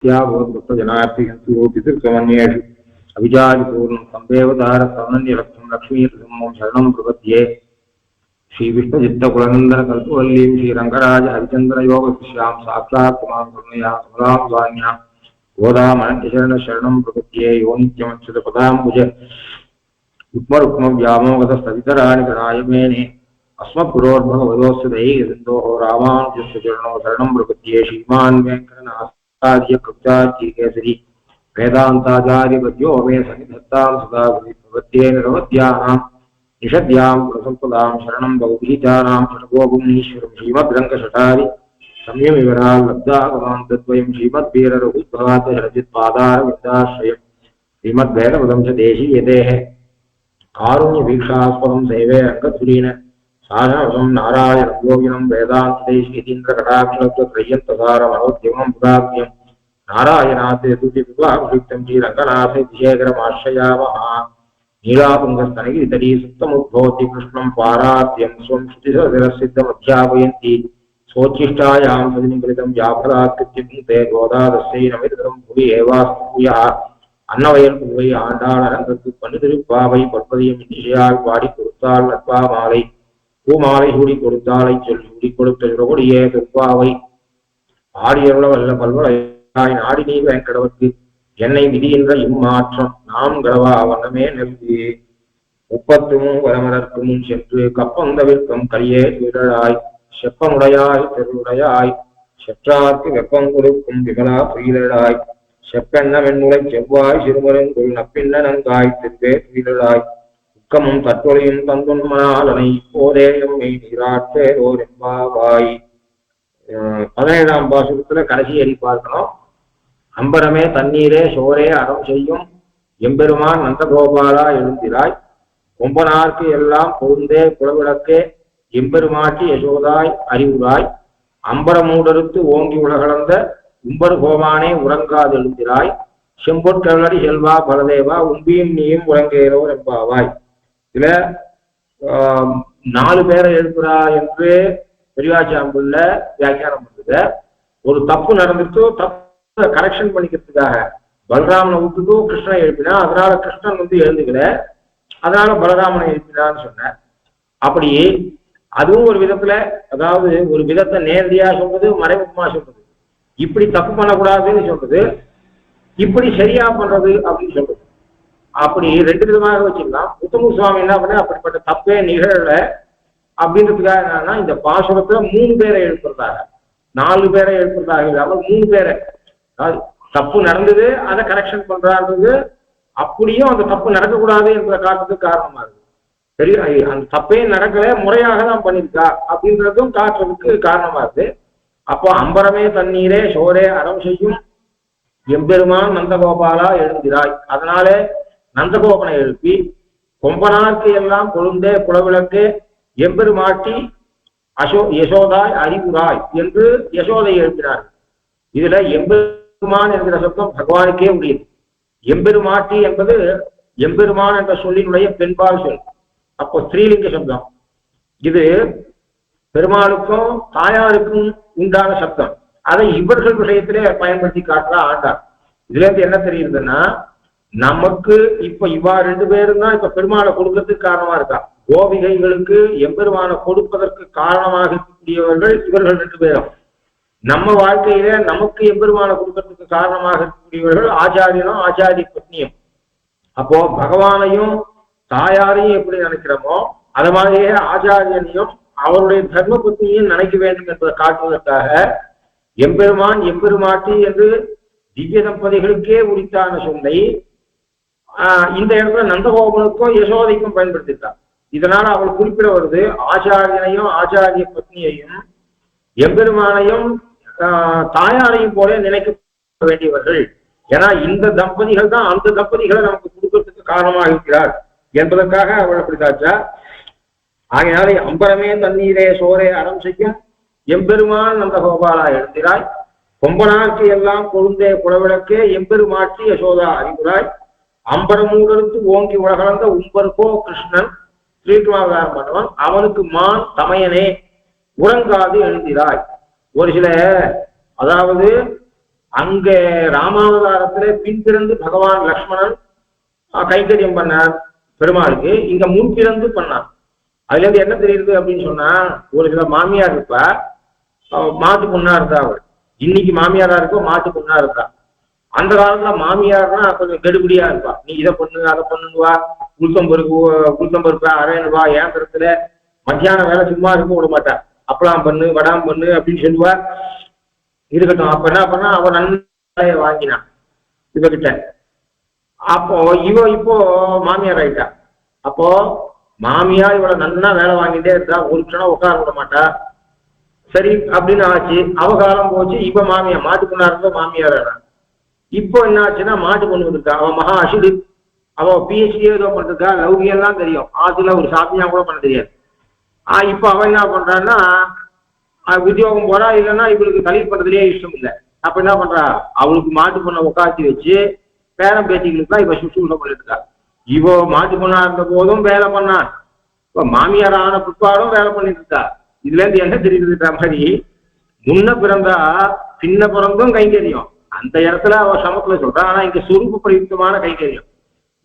जनार्थिसंस्तुतिर्कमन्येषु अभिजातिपूर्णं संदेवतारसमन्यलक्ष्मं लक्ष्मीनृसिंहं शरणं प्रपद्ये श्रीविष्णुचित्तकुलनन्दनकल्पवल्लीं श्रीरङ्गराज हरिचन्द्रयोगशिष्यां साक्षात् मां करुणया कमलां वाण्यां गोदामनन्यशरणं प्रपद्ये यो नित्यमच्युतपदाम्बुज रुक्मरुक्मव्यामोगतस्तवितराणि गणायमेने अस्मद्गुरोर्भगवतोऽस्य दैहिकसिन्धोः रामानुजस्य चरणौ शरणं प्रपद्ये श्रीमान् वेङ्कटनाथार्य कवितार्किकेसरी वेदान्ताचार्यपद्यो मे सन्निधत्तां सदा प्रपद्ये निरवध्यानां निषद्यां गुणसम्पदां शरणं बहुभिहितानां षट्कोपमुनीश्वरं श्रीमद्रङ्गशठारि संयमविवराल् लब्धागमां तद्वयं श्रीमद्वीररघुद्भवात् शरजित्पादारविन्दाश्रयं श्रीमद्वेदपदं च देशीयतेः कारुण्यवीक्षास्पदं सेवे अङ्गधुरीन साधनवशं नारायणं योगिनं वेदान्तदेशीतीन्द्रकटाक्षलब्धत्रय्यन्तसारमनोद्यमं पुराज्ञं नारायणात् तुतिविवाहयुक्तं श्रीरङ्गनाथविषेकरमाश्रयामः नीलातुङ्गस्तनगिरितटी सुप्तमुद्भवति कृष्णं पारात्यं स्वं श्रुतिसरसिद्धमध्यापयन्ति स्वोच्छिष्टायां सदिनिगलितं व्याफलात्कृत्यपुङ्क्ते गोदादस्यै नमिदं भुवि एवास्तूयः அன்னவயல் புதுவை ஆண்டாள் அரங்கத்து பன்னிதிருப்பாவை பற்பதியம் இசையால் பாடி கொடுத்தாள் நட்பா மாலை பூமாலை சூடி கொடுத்தாலை சொல் சூடி கொடுத்த சுரகொடியே துப்பாவை ஆடியருள வல்ல பல்வளையாய் நாடி நீ வேங்கடவர்க்கு என்னை விதிகின்ற இம்மாற்றம் நாம் கடவா வண்ணமே நெருங்கி முப்பத்தும் வரமரற்கு முன் சென்று கப்பந்தவிற்கும் கலியே துயிலாய் செப்பமுடையாய் தெருவுடையாய் செற்றார்க்கு வெப்பம் கொடுக்கும் விமலா துயிலாய் செப்பெண்ண வெண்முளை செவ்வாய் சிறுமருங்குள் நப்பின்ன நங்காய் திருவே துயிலாய் உக்கமும் தற்றொழியும் தந்துன்மனாலனை இப்போதே எம்மை நீராட்டேரோர் எம்பாவாய். 17ஆம் பாசுரத்துல கடைசி அடி பார்க்கணும். அம்பரமே தண்ணீரே சோரே அறம் செய்யும் எம்பெருமான் நந்தகோபாலா எழுந்திராய் கொம்பனார்க்கு எல்லாம் பொருந்தே குலவிளக்கே எம்பெருமாட்டி யசோதாய் அறிவுராய் அம்பரமூடறுத்து ஓங்கி உலகளந்த உம்பர் கோமானே உறங்காது எழுந்திராய் செம்பொற்கல்லடி செல்வா பலதேவா உம்பியும் நீயும் உறங்கேரோ என்பாவாய். இதுல 4 பேரை எழுப்புறா என்று பெரியாச்சாம்புள்ள வியாக்கியானம் பண்ணுது. ஒரு தப்பு நடந்துட்டு தப்பு கரெக்ஷன் பண்ணிக்கிறதுக்காக பலராமனை விட்டுட்டு கிருஷ்ணனை எழுப்பினா, அதனால கிருஷ்ணன் எழுந்துக்கல, அதனால பலராமனை எழுப்பினான்னு சொன்ன. அப்படி அதுவும் ஒரு விதத்துல, அதாவது ஒரு விதத்தை நேரடியா சொல்றது, மறைமுகமா சொல்றது. இப்படி தப்பு பண்ணக்கூடாதுன்னு சொல்றது, இப்படி சரியா பண்றது அப்படின்னு சொல்றது. அப்படி 2 விதமாக வச்சுக்கலாம். உத்தம சுவாமி என்ன பண்ண, அப்படிப்பட்ட தப்பே நிகழல அப்படின்றதுக்காக என்னன்னா, இந்த பாசுரத்துல 3 பேரை எழுப்புறதாக, 4 பேரை எழுப்புறதாக இல்லாமல் 3 பேரை, தப்பு நடந்தது அதை கரெக்ஷன் பண்றாருன்றது, அப்படியும் அந்த தப்பு நடக்கக்கூடாது என்ற காட்டுறதுக்கு காரணமா இருக்கு. சரி, அந்த தப்பே நடக்கல, முறையாக தான் பண்ணிருக்கா அப்படின்றதும் காட்டுறதுக்கு காரணமா இருக்கு. அப்போ அம்பரமே தண்ணீரே சோரே அறம் செய்யும் எம்பெருமான் நந்தகோபாலா எழுந்திராய், அதனால நந்தகோபனை எழுப்பி கொம்பனார்க்கு எல்லாம் கொழுந்தே குலவிளக்கே எம்பெருமாட்டி யசோதாய் அறிவுராய் என்று யசோதை எழுப்பினார். இதுல எம்பெருமான் என்கிற சப்தம் பகவானுக்கே உரியது. எம்பெருமாட்டி என்பது எம்பெருமான் என்ற சொல்லினுடைய பெண்பால் சொல். அப்போ ஸ்ரீலிங்க சப்தம். இது பெருமாளுக்கும் தாயாருக்கும் உண்டான சப்தம். அதை இவர்கள் விஷயத்திலே பயன்படுத்தி காட்டுறா ஆண்டார். இதுல இருந்து என்ன தெரியுதுன்னா, நமக்கு இப்ப இவா 2 பேரும் தான் இப்ப பெருமாளை கொடுக்கறதுக்கு காரணமா இருக்கா. கோபிகைகளுக்கு எம்பெருமானை கொடுப்பதற்கு காரணமாக இருக்கக்கூடியவர்கள் இவர்கள் 2 பேரும். நம்ம வாழ்க்கையில நமக்கு எம்பெருமானை கொடுக்கறதுக்கு காரணமாக இருக்கக்கூடியவர்கள் ஆச்சாரியனும் ஆச்சாரிய பத்னியும். அப்போ பகவானையும் தாயாரையும் எப்படி நினைக்கிறோமோ அது மாதிரியே ஆச்சாரியனையும் அவருடைய தர்ம பத்னியும் நினைக்க வேண்டும் என்பதை காட்டுவதற்காக எம்பெருமான் எம்பெருமாட்டி என்று திவ்ய தம்பதிகளுக்கே உரித்தான சொல்லை இந்த இடத்துல நந்தகோபனுக்கும் யசோதைக்கும் பயன்படுத்திட்டார். இதனால அவள் குறிப்பிட வருது, ஆச்சாரியனையும் ஆச்சாரிய பத்னியையும் எம்பெருமானையும் தாயாரையும் போல நினைக்க வேண்டியவர்கள். ஏன்னா இந்த தம்பதிகள் தான் அந்த தம்பதிகளை நமக்கு கொடுக்கறதுக்கு காரணமாக இருக்கிறார் என்பதற்காக அவள் அப்படித்தாச்சா. ஆகையாலே அம்பரமே தண்ணீரே சோரே அறம் செய்யும் எம்பெருமான் நந்தகோபாலா எழுந்திராய் கொம்பனார்க்கு எல்லாம் கொழுந்தே குலவிளக்கே எம்பெருமாட்டி யசோதா அறிவுராய் அம்பரமூடறுத்து ஓங்கி உலகளந்த உம்பர்கோ கிருஷ்ணன் ஸ்ரீகுமாவதாரம் பண்ணவன் அவனுக்கு மான் தமையனே உறங்காது எழுந்திராய். ஒரு சில, அதாவது அங்க ராமாவதாரத்துல பின்பிறந்து பகவான் லக்ஷ்மணன் கைங்கரியம் பண்ணார் பெருமாளுக்கு, இங்க முன்பிறந்து பண்ணார். அதுல இருந்து என்ன தெரியுது அப்படின்னு சொன்னா, ஒரு சில மாமியார் இருப்பா, மாட்டு பொண்ணா இருந்தா அவள், இன்னைக்கு மாமியாரா இருக்கும் மாட்டு பொண்ணா இருந்தா. அந்த காலத்துல மாமியார்னா கொஞ்சம் கெடுபடியா இருப்பா, நீ இதை பண்ணு அதை பண்ணுவா, உளுத்தம் பருப்பு அரையணுவா, ஏந்திரத்துல மத்தியானம் வேலை சும்மா இருக்க விட மாட்டா, அப்பலாம் பண்ணு வடாம் பண்ணு அப்படின்னு சொல்லுவா. இருக்கட்டும், அப்ப என்ன பண்ணா அவ நன்மையை வாங்கினான் இவகிட்ட. அப்போ இப்போ மாமியார் ஆயிட்டா. அப்போ மாமியார் இவ்வளவு நன்னா வேலை வாங்கிட்டே இருந்தா, ஒரு க்ஷணம் உட்கார விட மாட்டா. சரி அப்படின்னு ஆச்சு, அவ காலம் போச்சு. இப்ப மாமியார் மாட்டு பொண்ணா இருந்த மாமியார். இப்போ என்ன ஆச்சுன்னா மாட்டு பொண்ணு வந்துருக்கா, அவன் மகா அசுடு, அவ பிஹெச்டி ஏதோ பண்ணிருக்கா, லௌகியெல்லாம் தெரியும், ஆத்துல ஒரு சாப்பியா கூட பண்ண தெரியாது. இப்ப அவன் என்ன பண்றான்னா உத்தியோகம் போறா, இல்லைன்னா இவளுக்கு கலீல் பண்றதுலயே இஷ்டம் இல்லை. அப்ப என்ன பண்றா, அவளுக்கு மாட்டு பொண்ணை உட்காந்து வச்சு பேரம் பேத்திகளுக்கு தான் இப்ப சுற்றுலா பண்ணிட்டு இருக்கா. இவோ மாட்டு பொண்ணா இருந்த போதும் வேலை பண்ணா, இப்ப மாமியார் ஆன பிற்பாடும் வேலை பண்ணிட்டு இருக்கா. இதுல இருந்து என்ன தெரியுதுன்ற மாதிரி, முன்ன பிறந்தா பின்ன பிறந்தும் கைங்கரியம், அந்த இடத்துல அவ சமத்துல சொல்றா. ஆனா இங்க சொரூப பிரயுக்தமான கைங்கரியம்.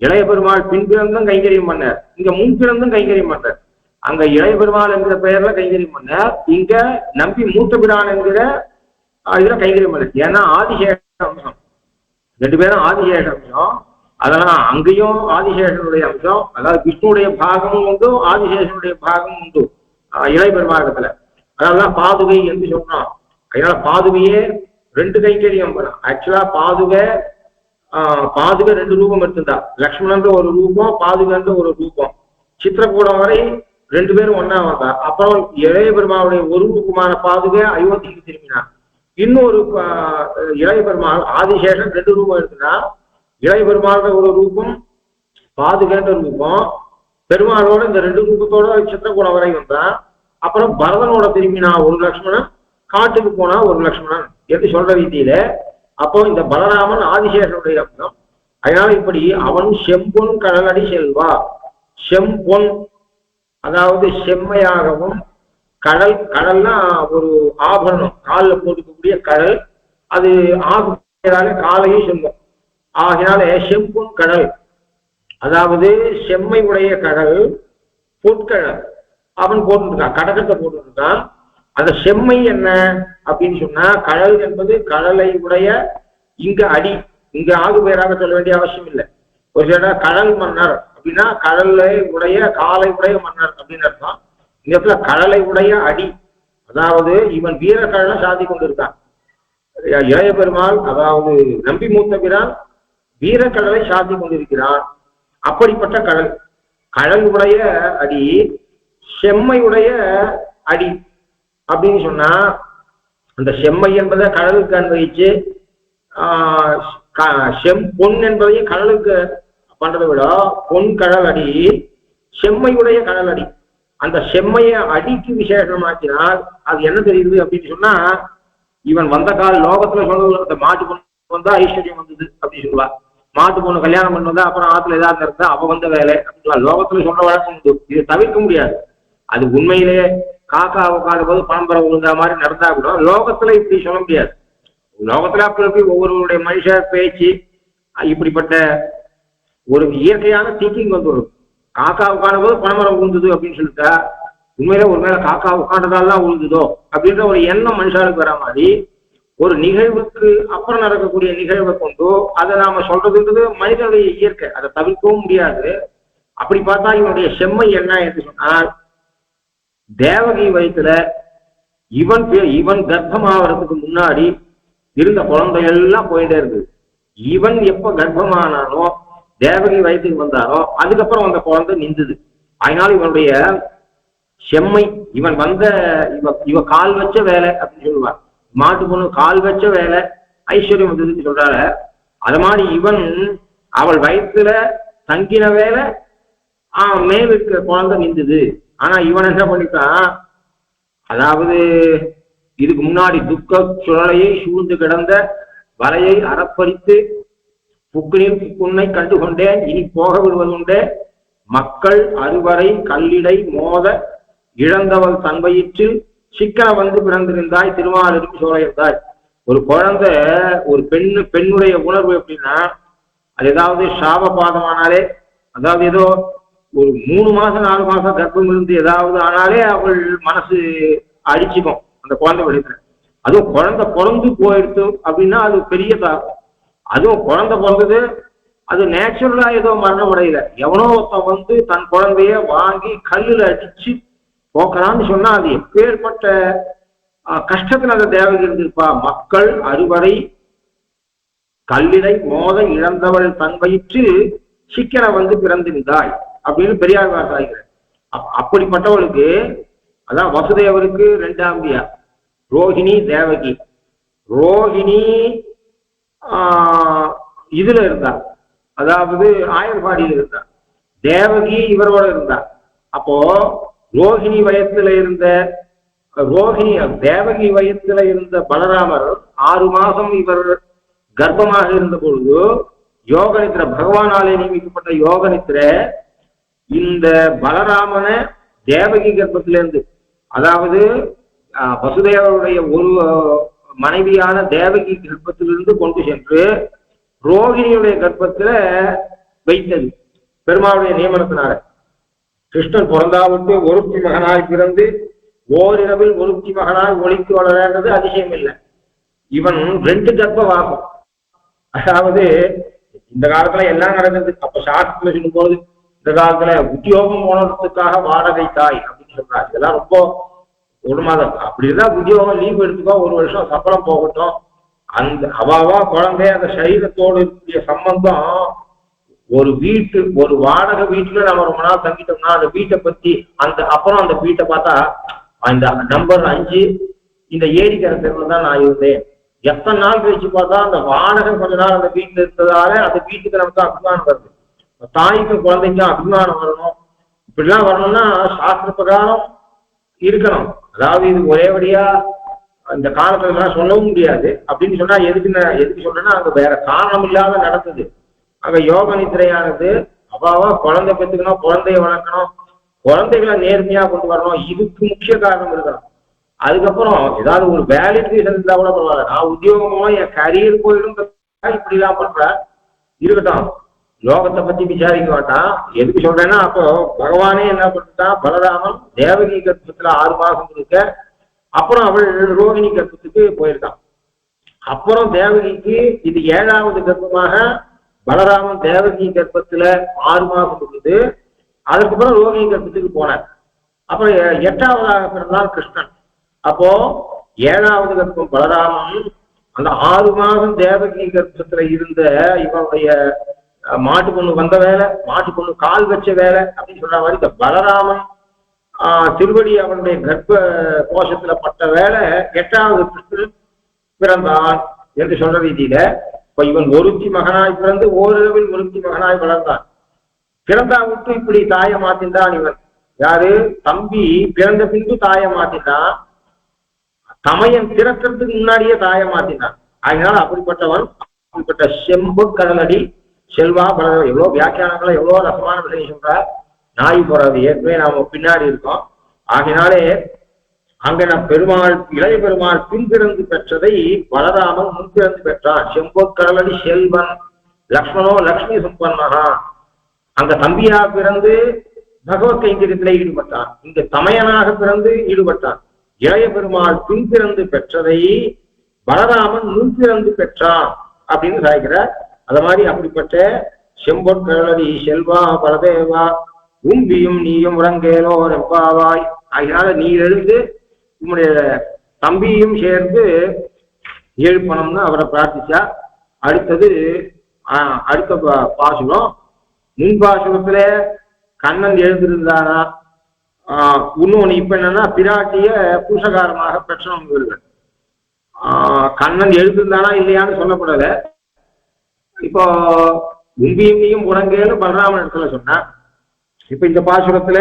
இளைய பெருமாள் பின் பிறந்தும் கைங்கரியம் பண்ணார், இங்க முன் பிறந்தும் கைங்கரியம் பண்ணார். அங்க இளைய பெருமாள் என்கிற பெயர்ல கைங்கரியம் பண்ணார், இங்க நம்பி மூத்த பிரான் என்கிற இதுல கைங்கரியம் பண்ணார். ஏன்னா ஆதிசேஷ அம்சம், ரெண்டு பேரும் ஆதிசேஷ அம்சம். அதெல்லாம் அங்கேயும் ஆதிசேஷனுடைய அம்சம், அதாவது விஷ்ணுடைய பாகமும் உண்டு ஆதிசேஷனுடைய பாகமும் உண்டு இளைய பெருமாளத்துல. அதெல்லாம் பாதுகை என்று சொன்னோம். அதனால பாதுகையே ரெண்டு கைங்கரியம் பண்ணலாம். ஆக்சுவலா பாதுகை ரெண்டு ரூபம் எடுத்துட்டா, லக்ஷ்மணன்ற ஒரு ரூபம், பாதுகன்ற ஒரு ரூபம். சித்திரக்கூடம் வரை ரெண்டு பேரும் ஒன்னா வந்தா. அப்புறம் இளைய பெருமாளுடைய ஒரு ரூபமான பாதுகை அயோத்திக்கு திரும்பினார். இன்னொரு இளைய பெருமாள் ஆதிசேஷன் ரெண்டு ரூபம் எடுத்துனா, இளைய பெருமாளோட ஒரு ரூபம் பாதுகன்ற ரூபம், பெருமாளோட இந்த ரெண்டு ரூபத்தோட சித்திரக்கூடம் வரை வந்தான். அப்புறம் பரதனோட திரும்பினா ஒரு லக்ஷ்மணன், காட்டுக்கு போனா ஒரு லக்ஷ்மணன் என்று சொல்ற ரீதியில. அப்போ இந்த பலராமன் ஆதிசேஷனுடைய அம்சம். அதனால இப்படி அவன் செம்பொன் கடலடி செல்வா, செம்பொன் அதாவது செம்மையாகவும், கடல்னா ஒரு ஆபரணம், காலில் போட்டுக்கக்கூடிய கடல், அது ஆகுனால காலையும் சொல்லும். ஆகினால செம்பொன் கடல், அதாவது செம்மை உடைய கடல், பொற்கடல் அவன் போட்டுருக்கான், கடகத்தை போட்டுருக்கான். அந்த செம்மை என்ன அப்படின்னு சொன்னா, கடல் என்பது கடலை உடைய, இங்க அடி, இங்க ஆகு பேராக சொல்ல வேண்டிய அவசியம் இல்லை. ஒரு சில கடல் மன்னர் அப்படின்னா கடலை உடைய காலை உடைய மன்னர் அப்படின்னு அர்த்தம். இந்த இடத்துல கடலை உடைய அடி, அதாவது இவன் வீரக்கடலை சாதி கொண்டிருக்கான். இளைய பெருமாள் அதாவது நம்பி மூத்த பிரான் வீரக்கடலை சாதி கொண்டிருக்கிறான். அப்படிப்பட்ட கடல், கடல் உடைய அடி, செம்மையுடைய அடி அப்படின்னு சொன்னா, அந்த செம்மை என்பதை கடலுக்கு அன்வயிச்சு, பொன் என்பதையும் கடலுக்கு பண்றதை விட பொன் கடல் அடி, செம்மையுடைய கடல் அடி. அந்த செம்மைய அடிக்கு விசேஷமாக்கினால் அது என்ன தெரியுது அப்படின்னு சொன்னா, இவன் வந்த கால லோகத்துல சொல்றது, அந்த மாட்டு பொண்ணு வந்தா ஐஸ்வர்யம் வந்தது அப்படின்னு சொல்லுவா. மாட்டு பொண்ணு கல்யாணம் பண்ணி வந்தா அப்புறம் ஆத்துல ஏதாவது இருந்தா அவ வந்த வேலை அப்படின்னு லோகத்துல சொல்ற வழக்கம் உண்டு. இதை தவிர்க்க முடியாது. அது உண்மையிலே காக்கா உட்காத போது பணம்பரை உழுந்த மாதிரி நடந்தா கூட லோகத்துல இப்படி சொல்ல முடியாது. லோகத்துல அப்படி ஒவ்வொருவருடைய மனுஷ பேச்சு இப்படிப்பட்ட ஒரு இயற்கையான திங்கிங் வந்து வரும். காக்கா உட்காந்த போது பணமரம் உழுந்தது அப்படின்னு சொல்லிட்டா, உண்மையில ஒருவேளை காக்கா உட்காண்டதால்தான் உழுந்ததோ அப்படின்ற ஒரு எண்ணம் மனுஷாளுக்கு வர மாதிரி, ஒரு நிகழ்வுக்கு அப்புறம் நடக்கக்கூடிய நிகழ்வை கொண்டு அதை நாம சொல்றதுன்றது மனிதனுடைய இயற்கை, அதை தவிர்க்கவும் முடியாது. அப்படி பார்த்தா இவனுடைய செம்மை என்ன என்று சொன்னால், தேவகி வயிற்றுல இவன் கர்ப்பமாவதுக்கு முன்னாடி இருந்த குழந்தைகள்லாம் போயிட்டே இருக்கு. இவன் எப்ப கர்ப்பமானானோ, தேவகி வயிற்றுக்கு வந்தானோ, அதுக்கப்புறம் அந்த குழந்தை நின்றுது. அதனால இவனுடைய செம்மை, இவன் வந்த இவ கால் வச்ச வேலை அப்படின்னு சொல்லுவான். மாட்டு பொண்ணு கால் வச்ச வேலை ஐஸ்வர்யம் வந்ததுன்னு சொல்றாரு. அது மாதிரி இவன் அவள் வயிற்றுல தங்கின வேலை மேலுக்கு குழந்தை நின்றுது. ஆனா இவன் என்ன பண்ணிட்டான், அதாவது இதுக்கு முன்னாடி துக்க சுழலையை சூழ்ந்து கிடந்த வலையை அறப்பறித்து புக்கினில் புக்குன்னை கண்டுகொண்டேன், இனி போக விடுவதுண்டே, மக்கள் அறுவரை கல்லிடை மோத இழந்தவள் தன் வயிற்றில் சிக்கன வந்து பிறந்திருந்தாய், திருமாலிருக்கும் சோழையந்தாய். ஒரு குழந்தை ஒரு பெண்ணுடைய உணர்வு எப்படின்னா, அது ஏதாவது சாபபாதமானாலே, அதாவது ஏதோ ஒரு 3 மாசம் 4 மாசம் கர்ப்பம் இருந்து ஏதாவது ஆனாலே அவள் மனசு அடிச்சுக்கும் அந்த குழந்தை விடத்துல. அதுவும் குழந்தை பிறந்து போயிடுத்து அப்படின்னா அது பெரிய தாக்கம். அதுவும் குழந்தை பிறந்தது அது நேச்சுரலா ஏதோ மரணம் அடையல, எவனோ ஒருத்தன் வந்து தன் குழந்தைய வாங்கி கல்லுல அடிச்சு போக்கலான்னு சொன்னா அது எப்பேற்பட்ட கஷ்டத்துல அந்த தேவகி இருந்திருப்பா. மக்கள் அறுவரை கல்லிடை மோத இழந்தவள் தன் வயிற்றில் சிக்கன வந்து பிறந்திருந்தாய் அப்படின்னு பெரியார் வார்த்தாகிறார். அப்படிப்பட்டவளுக்கு அதான் வசுதேவருக்கு 2ஆம் பிரியா ரோஹிணி தேவகி. ரோஹிணி இதுல இருந்தா, அதாவது ஆயர்பாடியில் இருந்தா. தேவகி இவரோட இருந்தா. அப்போ ரோஹிணி வயத்துல இருந்த தேவகி வயத்துல இருந்த பலராமர் 6 மாசம் இவர் கர்ப்பமாக இருந்த பொழுது யோகனித்திர பகவானாலே நியமிக்கப்பட்ட யோகனித்திர இந்த பலராமனை தேவகி கர்ப்பத்திலிருந்து, அதாவது வசுதேவருடைய ஒரு மனைவியான தேவகி கர்ப்பத்திலிருந்து கொண்டு சென்று ரோகிணியுடைய கர்ப்பத்துல வைத்தது பெருமாளுடைய நியமனத்தினால. கிருஷ்ணன் பிறந்தாவிட்டு ஒருத்தி மகனாய் பிறந்து ஓரிரவில் ஒருத்தி மகனாய் ஒளிக்கு வளர்றது அதிசயம் இல்லை. இவன் 2 கர்ப்பவாசம். அதாவது இந்த காலத்துல எல்லாம் நடந்தது. அப்ப சாஸ்திரத்துல சொல்லும் போது இந்த காலத்துல உத்தியோகம் போனதுக்காக வாடகை தாய் அப்படின்னு சொல்றாங்க. இதெல்லாம் ரொம்ப ஒரு மாதம் அப்படிதான் உத்தியோகம் லீவ் எடுத்துக்கோ, 1 வருஷம் சம்பளம் போகட்டும். அந்த அவாவா குழந்தை அந்த சரீரத்தோடு இருக்கக்கூடிய சம்பந்தம் ஒரு வாடகை வீட்டுல நம்ம ரொம்ப நாள் தங்கிட்டோம்னா அந்த வீட்டை பத்தி அப்புறம் அந்த வீட்டை பார்த்தா அந்த நம்பர் 5 இந்த ஏரிக்கரை தெருவில் தான் நான் இருந்தேன். எத்தனை நாள் கழிச்சு பார்த்தா அந்த வாடகை கொஞ்ச நாள் அந்த வீட்டுல இருந்ததால அந்த வீட்டுக்கு நமக்கு அபிமானம் வருது. தாய்க்கும் குழந்தைக்கும் அபிமானம் வரணும். இப்படிலாம் வரணும்னா சாஸ்திர பிரகாரம் இருக்கணும். அதாவது இது ஒரேபடியா இந்த காலத்துல சொல்லவும் முடியாது. அப்படின்னு சொன்னா எதுக்கு சொல்றேன்னா அங்க வேற காரணம் இல்லாத நடந்தது. அங்க யோக நித்திரையானது அப்பாவா குழந்தை பெற்றுக்கணும், குழந்தைய வளர்க்கணும், குழந்தைகளை நேர்மையா கொண்டு வரணும். இதுக்கு முக்கிய காரணம் இருக்கணும். அதுக்கப்புறம் ஏதாவது ஒரு வேலைக்கு இருந்தா கூட பரவாயில்ல, நான் உத்தியோகமோ என் கரியர் போயிடும் இப்படி எல்லாம் பண்ற இருக்கட்டும், லோகத்தை பத்தி விசாரிக்க மாட்டான். எதுக்கு சொல்றேன்னா அப்போ பகவானே என்ன பண்ணிட்டான், பலராமன் தேவகி கர்ப்பத்துல 6 மாசம் இருக்க, அப்புறம் அவள் ரோகிணி கர்ப்பத்துக்கு போயிருக்கான். அப்புறம் தேவகிக்கு இது 7வது கர்ப்பமாக பலராமன் தேவகி கர்ப்பத்துல 6 மாசம் இருக்குது. அதுக்கப்புறம் ரோகிணி கர்ப்பத்துக்கு போனார். அப்புறம் 8வதாக பிறந்தால் கிருஷ்ணன். அப்போ 7வது கர்ப்பம் பலராமன் அந்த 6 மாதம் தேவகி கர்ப்பத்துல இருந்த இவனுடைய மாட்டு பொண்ணு வந்த வேலை, மாட்டு பொண்ணு கால் வச்ச வேலை அப்படின்னு சொல்ற மாதிரி பலராமன் திருவடி அவனுடைய கர்ப்ப கோஷத்துல பட்ட வேலை 8வது கிருஷ்ணன் பிறந்தான் என்று சொல்ற ரீதியில இப்ப இவன் ஒருத்தி மகனாய் பிறந்து ஓரிரவில் ஒருத்தி மகனாய் வளர்ந்தான். பிறந்தா விட்டு இப்படி தாயை மாத்தின்றான் இவன். யாரு? தம்பி பிறந்த பின்பு தாயை மாத்தினான், தமையன் பிறக்கிறதுக்கு முன்னாடியே தாயை மாத்தினான். அதனால அப்படிப்பட்டவன், அப்படிப்பட்ட செம்பு கடலடி செல்வா பல எவ்வளவு வியாக்கியானங்களை எவ்வளவு ரசமான விஷயம் சொல்றார். நாய் போறது ஏற்கனவே நாம பின்னாடி இருக்கோம். ஆகினாலே அங்க பெருமாள் இளைய பெருமாள் பின்பிறந்து பெற்றதை பலராமன் முன்பிறந்து பெற்றான். செம்பொற்கடலடி செல்வன் லக்ஷ்மணோ லக்ஷ்மி சம்பன்னகா. அங்க தம்பியா பிறந்து பகவத் கைங்கரியத்திலே ஈடுபட்டான், இங்க தமையனாக பிறந்து ஈடுபட்டான். இளைய பெருமாள் பின்பிறந்து பெற்றதை பலராமன் முன்பிறந்து பெற்றான் அப்படின்னு சாய்க்கிறார். அது மாதிரி அப்படிப்பட்ட செம்பொற்கடலடி செல்வா பலதேவா உம்பியும் நீயும் உறங்கேலோ ரெப்பாவாய். அதனால நீ எழுந்து உன்னுடைய தம்பியும் சேர்ந்து எழுப்பணும்னு அவரை பிரார்த்திச்சா. அடுத்தது அடுத்த பாசுரம், முன் பாசுரத்துல கண்ணன் எழுந்திருந்தானா, இன்னொன்னு இப்ப என்னன்னா பிராட்டிய பூசகாரமாக பெற்றவங்க. கண்ணன் எழுந்திருந்தானா இல்லையான்னு சொல்லப்படல. இப்போ உம்பியும் நீயும் உறங்கேன்னு பலராமன் இடத்துல சொன்னா, இப்ப இந்த பாசுரத்துல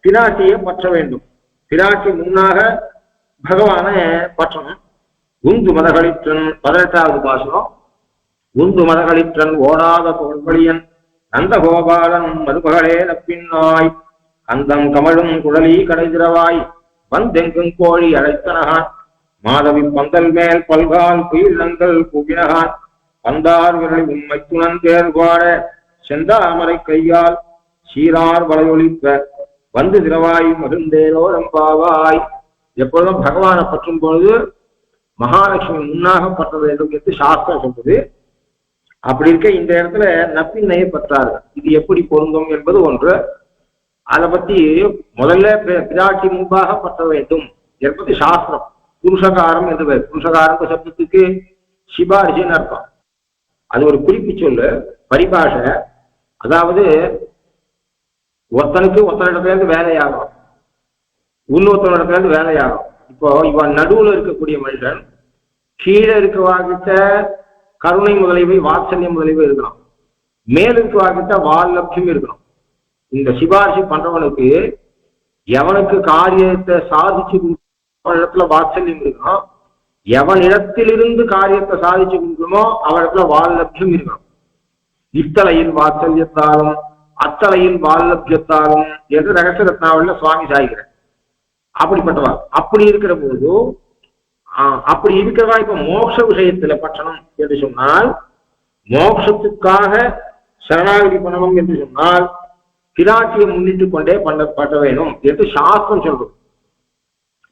பிராட்டியை பற்ற வேண்டும். பிராட்டி முன்னாக பகவான பற்றணும். உந்து மதகளிற்றன் 18வது பாசுரம். உந்து மதகளிற்றன் ஓடாத புகழ்வழியன் நந்த கோபாலன் மதுபகலே நப்பின்னாய் கந்தம் கமழும் குழலி கடைதிரவாய் வந்தெங்கும் கோழி அழைத்தனகான் மாதவி பந்தல் மேல் பல்கால் குயிலங்கள் குவினகான் பந்தார் விரலை உண்மை துணந்தேர்வாட செந்தாமரை கையால் சீரார் வளையொலிப்ப வந்து திரவாய் மகிழ்ந்தேரோ நம்பாவாய். எப்பொழுதும் பகவானை பற்றும் பொழுது மகாலட்சுமி முன்னாக பற்ற வேண்டும் என்று சாஸ்திரம் சொல்றது. அப்படி இருக்க இந்த இடத்துல நப்பின்னையை பற்றார்கள். இது எப்படி பொருந்தும் என்பது ஒன்று. அதை பத்தி முதல்ல பிராட்டி முன்பாக பற்ற வேண்டும் என்பது சாஸ்திரம். புருஷகாரம் என்று பேர். புருஷகாரம் சப்தத்துக்கு சிபாரிசின்னு அர்த்தம். அது ஒரு குறிப்பு சொல்லு, பரிபாஷை. அதாவது ஒருத்தனுக்கு ஒருத்தனிடத்துல இருந்து வேலையாகும், இன்னொருத்தனிடத்துல இருந்து வேலையாகும். இப்போ இவன் நடுவுல இருக்கக்கூடிய மனுஷன் கீழே இருக்கவாகிட்ட கருணை முதலியவை வாத்சல்யம் முதலியவை இருக்கணும், மேல் இருக்கவாகிட்ட வால்லப்யம் இருக்கணும். இந்த சிபாரிசு பண்றவனுக்கு எவனுக்கு காரியத்தை சாதிச்சு அவனிடத்துல வாத்சல்யம் இருக்கணும், எவனிடத்திலிருந்து காரியத்தை சாதிச்சு கொடுக்கணுமோ அவனிடத்துல வால்லப்யம் இருக்கணும். இத்தலையின் வாத்சல்யத்தாலும் அத்தலையின் வால்லப்யத்தாலும் என்று ரகசிய ரத்னாவளில சுவாமி சாய்கிறார். அப்படிப்பட்டவா. அப்படி இருக்கிற போது அப்படி இருக்கிறவா இப்ப மோட்ச விஷயத்துல பற்றணும் என்று சொன்னால், மோட்சத்துக்காக சரணாகதி பண்ணணும் என்று சொன்னால் பிராட்டியை முன்னிட்டு கொண்டே பட்ட வேணும் என்று சாஸ்திரம் சொல்றது.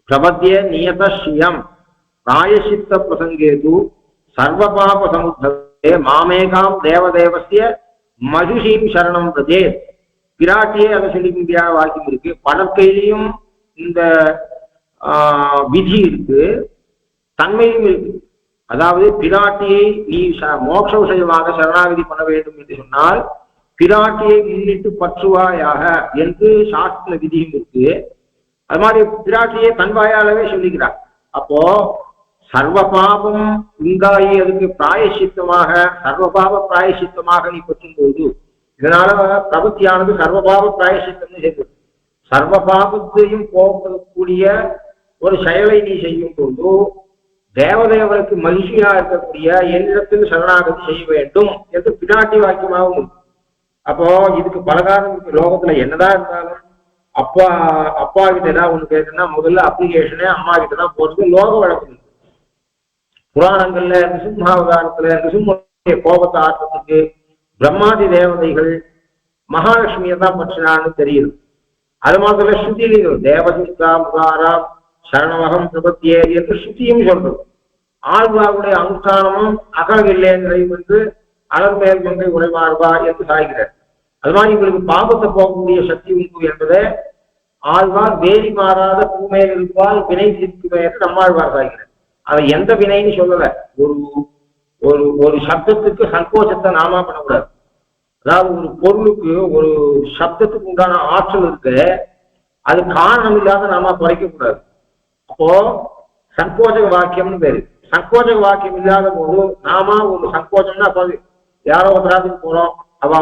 பிரபத்திய நியத ஸ்ரீயம் பிராயசித்த பிரசங்கேது சர்வபாப சமுத்தே மாமேகாம் தேவதேவசிய மகிஷீம் சரணம் பிரதே. பிராட்டியே அதை சொல்லிக்கிற வாக்கியம் இருக்கு. படற்கையிலையும் இந்த விதி இருக்கு, தன்மையும் இருக்கு. அதாவது பிராட்டியை நீ மோட்ச விஷயமாக சரணாகதி பண்ண வேண்டும் என்று சொன்னால் பிராட்டியை முன்னிட்டு பற்றுவாயாக என்று சாஸ்திர விதியும் இருக்கு. அது மாதிரி பிராட்டியை தன் வாயாலவே சொல்லிக்கிறார். அப்போ சர்வபாபம் உண்டாகி அதுக்கு பிராயசித்தமாக சர்வபாப பிராயசித்தமாக நீ பற்றும் போது, இதனால பிரபத்தியானது சர்வபாப பிராயசித்தம்னு செய்வது. சர்வபாபத்தையும் போகக்கூடிய ஒரு செயலை நீ செய்யும் போது தேவதேவனுக்கு மகிழ்ச்சியா இருக்கக்கூடிய என்னிடத்தில் சரணாகதி செய்ய வேண்டும் என்று பிராட்டி வாக்கியமாகவும் உண்டு. அப்போ இதுக்கு பலகாரம் இருக்கு. லோகத்துல என்னதான் இருந்தாலும் அப்பா கிட்ட ஏதாவது ஒண்ணு கேட்குன்னா முதல்ல அப்ளிகேஷனே அம்மா கிட்ட தான் போறது லோக வழக்கம். புராணங்கள்ல நிருசிம்மாவதாரத்துல நிருசிம்முடைய கோபத்தை ஆற்றத்துக்கு பிரம்மாதி தேவதைகள் மகாலட்சுமியை தான் பற்றினான்னு தெரியுது. அது மாதிரி ஸ்ருதியிலையும் தேவசிங்கா முகாரா சரணமகம் பிரபத்தியே என்று ஸ்ருதியும் சொல்றது. ஆழ்வாருடைய அனுஷ்டானமும் அகலகில்லேங்களையும் என்று அலர் மேல் கொண்டை உரைமாறுவா என்று சாய்கிறார். அது மாதிரி இவங்களுக்கு பாபத்தை போகக்கூடிய சக்தி உண்டு என்பதை ஆழ்வார் வேலி மாறாத பூமேல் இருப்பால் வினை தீர்க்குமே என்று நம்மாழ்வார் சாய்கிறார். அதை எந்த வினைன்னு சொல்லல. ஒரு சப்தத்துக்கு சங்கோச்சத்தை நாமா பண்ணக்கூடாது. அதாவது ஒரு பொருளுக்கு ஒரு சப்தத்துக்கு உண்டான ஆற்றல் இருக்கு, அது காரணம் இல்லாத நாம குறைக்க கூடாது. அப்போ சங்கோச்சக வாக்கியம்னு பேரு. சங்கோச்சக வாக்கியம் இல்லாத போது நாம ஒரு சங்கோச்சம்னா யாரோ ஒருத்தராத்துக்கு போறோம், அவ